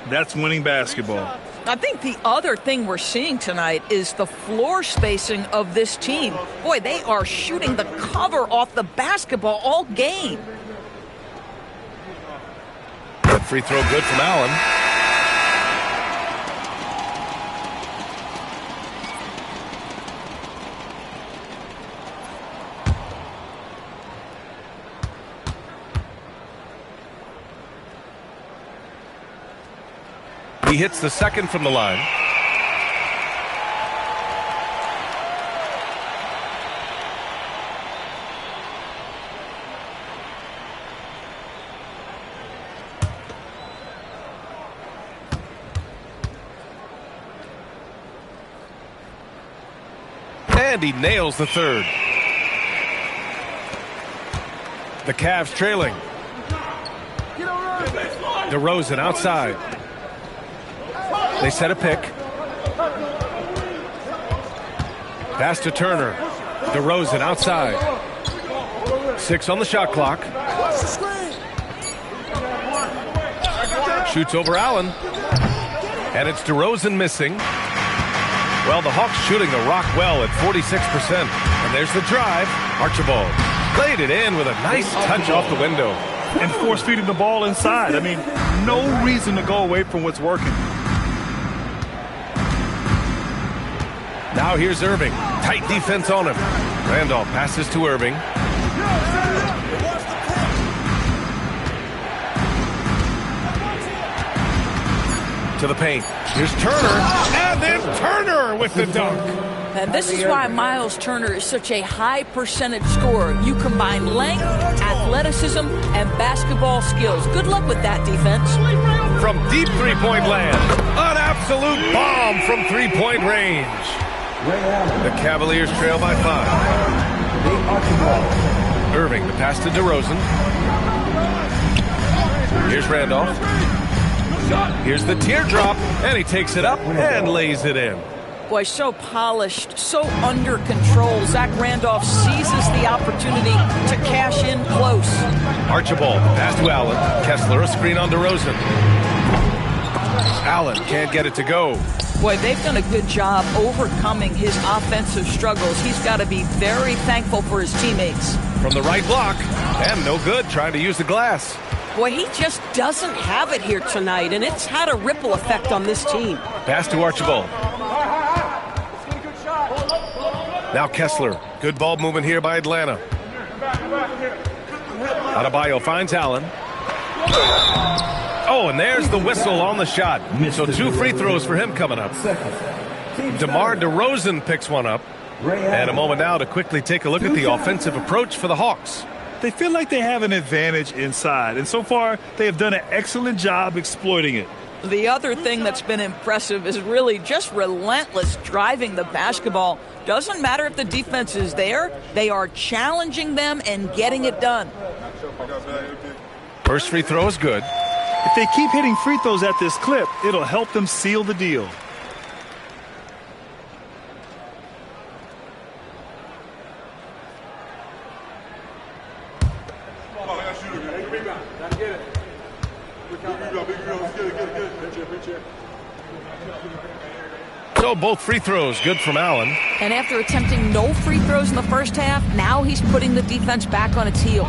That's winning basketball. I think the other thing we're seeing tonight is the floor spacing of this team. Boy, they are shooting the cover off the basketball all game. That free throw good from Allen. He hits the second from the line. And he nails the third. The Cavs trailing. DeRozan outside. They set a pick. Pass to Turner. DeRozan outside. 6 on the shot clock. Shoots over Allen. And it's DeRozan missing. Well, the Hawks shooting the rock well at 46%. And there's the drive. Archibald played it in with a nice touch off the window. And force feeding the ball inside. I mean, no reason to go away from what's working. Now here's Irving. Tight defense on him. Randolph passes to Irving. To the paint. Here's Turner. And then Turner with the dunk. And this is why Miles Turner is such a high percentage scorer. You combine length, athleticism, and basketball skills. Good luck with that defense. From deep three-point land. An absolute bomb from three-point range. The Cavaliers trail by 5. Irving, the pass to DeRozan. Here's Randolph. Here's the teardrop, and he takes it up and lays it in. Boy, so polished, so under control. Zach Randolph seizes the opportunity to cash in close. Archibald, pass to Allen. Kessler, a screen on DeRozan. Allen can't get it to go. Boy, they've done a good job overcoming his offensive struggles. He's got to be very thankful for his teammates. From the right block, and no good, trying to use the glass. Boy, he just doesn't have it here tonight, and it's had a ripple effect on this team. Pass to Archibald. Now Kessler. Good ball movement here by Atlanta. Adebayo finds Allen. Oh, and there's the whistle on the shot. So 2 free throws for him coming up. DeMar DeRozan picks one up. And a moment now to quickly take a look at the offensive approach for the Hawks. They feel like they have an advantage inside, and so far they have done an excellent job exploiting it. The other thing that's been impressive is really just relentless driving the basketball. Doesn't matter if the defense is there, they are challenging them and getting it done. First free throw is good. If they keep hitting free throws at this clip, it'll help them seal the deal. So both free throws good from Allen. And after attempting no free throws in the first half, now he's putting the defense back on its heels.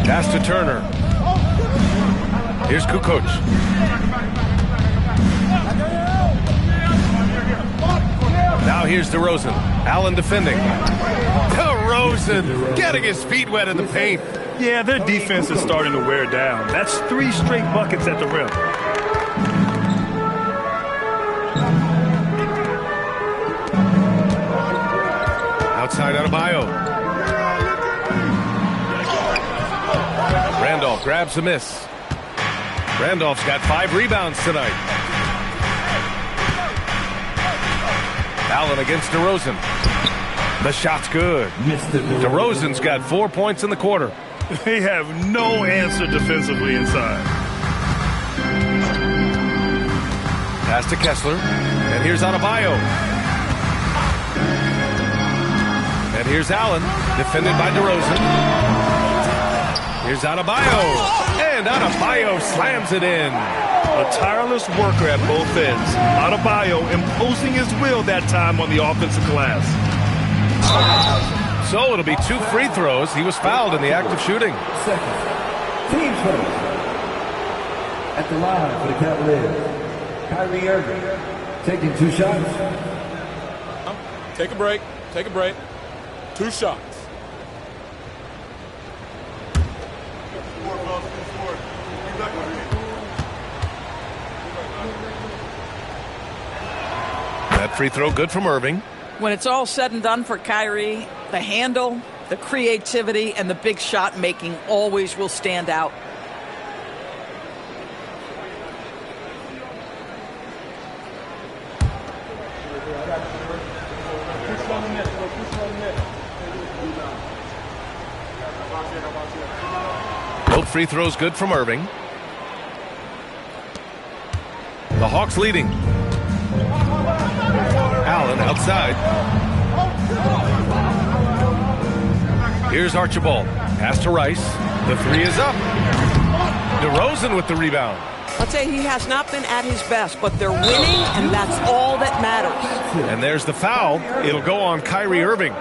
Pass to Turner. Here's Kukoc. Now here's DeRozan. Allen defending. DeRozan getting his feet wet in the paint. Yeah, their defense is starting to wear down. That's 3 straight buckets at the rim. Outside Adebayo. Randolph grabs a miss. Randolph's got 5 rebounds tonight. Allen against DeRozan. The shot's good. DeRozan's got 4 points in the quarter. They have no answer defensively inside. Pass to Kessler. And here's Adebayo. And here's Allen, defended by DeRozan. Here's Adebayo. And Adebayo slams it in. A tireless worker at both ends. Adebayo imposing his will that time on the offensive glass. So it'll be 2 free throws. He was fouled in the act of shooting. Second. Team first. At the line for the Cavaliers, Kyrie Irving taking 2 shots. Take a break. Take a break. 2 shots. That free throw good from Irving. When it's all said and done for Kyrie, the handle, the creativity, and the big shot making always will stand out. Both free throws good from Irving. The Hawks leading. Allen outside. Here's Archibald. Pass to Rice. The 3 is up. DeRozan with the rebound. I'll tell you, he has not been at his best, but they're winning, and that's all that matters. And there's the foul. It'll go on Kyrie Irving.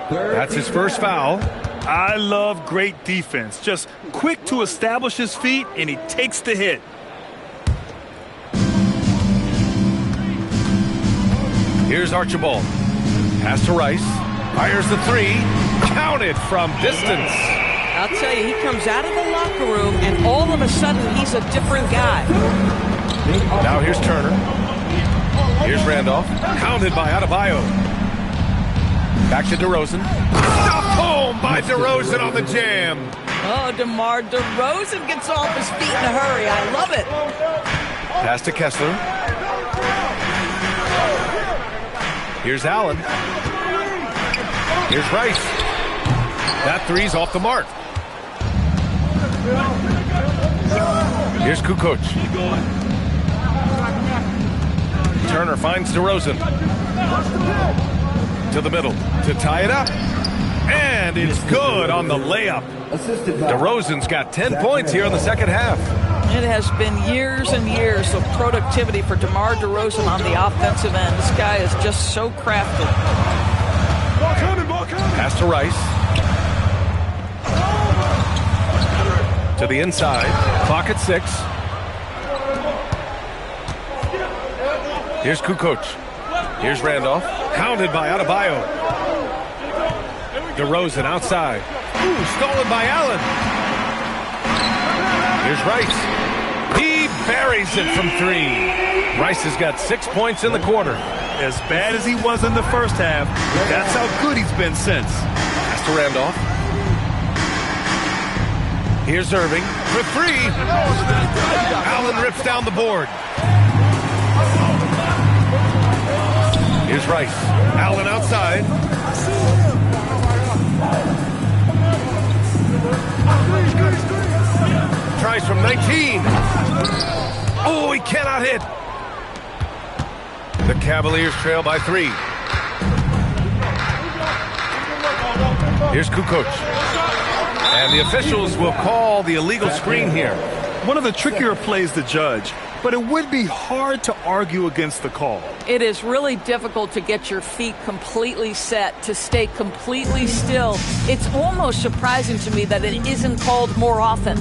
That's his first foul. I love great defense. Just quick to establish his feet, and he takes the hit. Here's Archibald. Pass to Rice. Fires the 3. Counted from distance. I'll tell you, he comes out of the locker room, and all of a sudden, he's a different guy. Now here's Turner. Here's Randolph. Counted by Adebayo. Back to DeRozan. Stopped home by DeRozan on the jam. Oh, DeMar DeRozan gets off his feet in a hurry. I love it. Pass to Kessler. Here's Allen. Here's Rice. That 3's off the mark. Here's Kukoc. Turner finds DeRozan. To the middle to tie it up. And it's good on the layup. DeRozan's got 10 points here in the second half. It has been years and years of productivity for DeMar DeRozan on the offensive end. This guy is just so crafted. Pass to Rice. To the inside. Clock at 6. Here's Kukoc. Here's Randolph. Hounded by Adebayo. DeRozan outside. Ooh, stolen by Allen. Here's Rice. He buries it from 3. Rice has got 6 points in the quarter. As bad as he was in the first half, that's how good he's been since. Pass to Randolph. Here's Irving for 3. Allen rips down the board. Here's Rice. Allen outside. Tries from 19. Oh, he cannot hit. The Cavaliers trail by 3. Here's Kukoc. And the officials will call the illegal screen here. One of the trickier plays to judge, but it would be hard to argue against the call. It is really difficult to get your feet completely set, to stay completely still. It's almost surprising to me that it isn't called more often.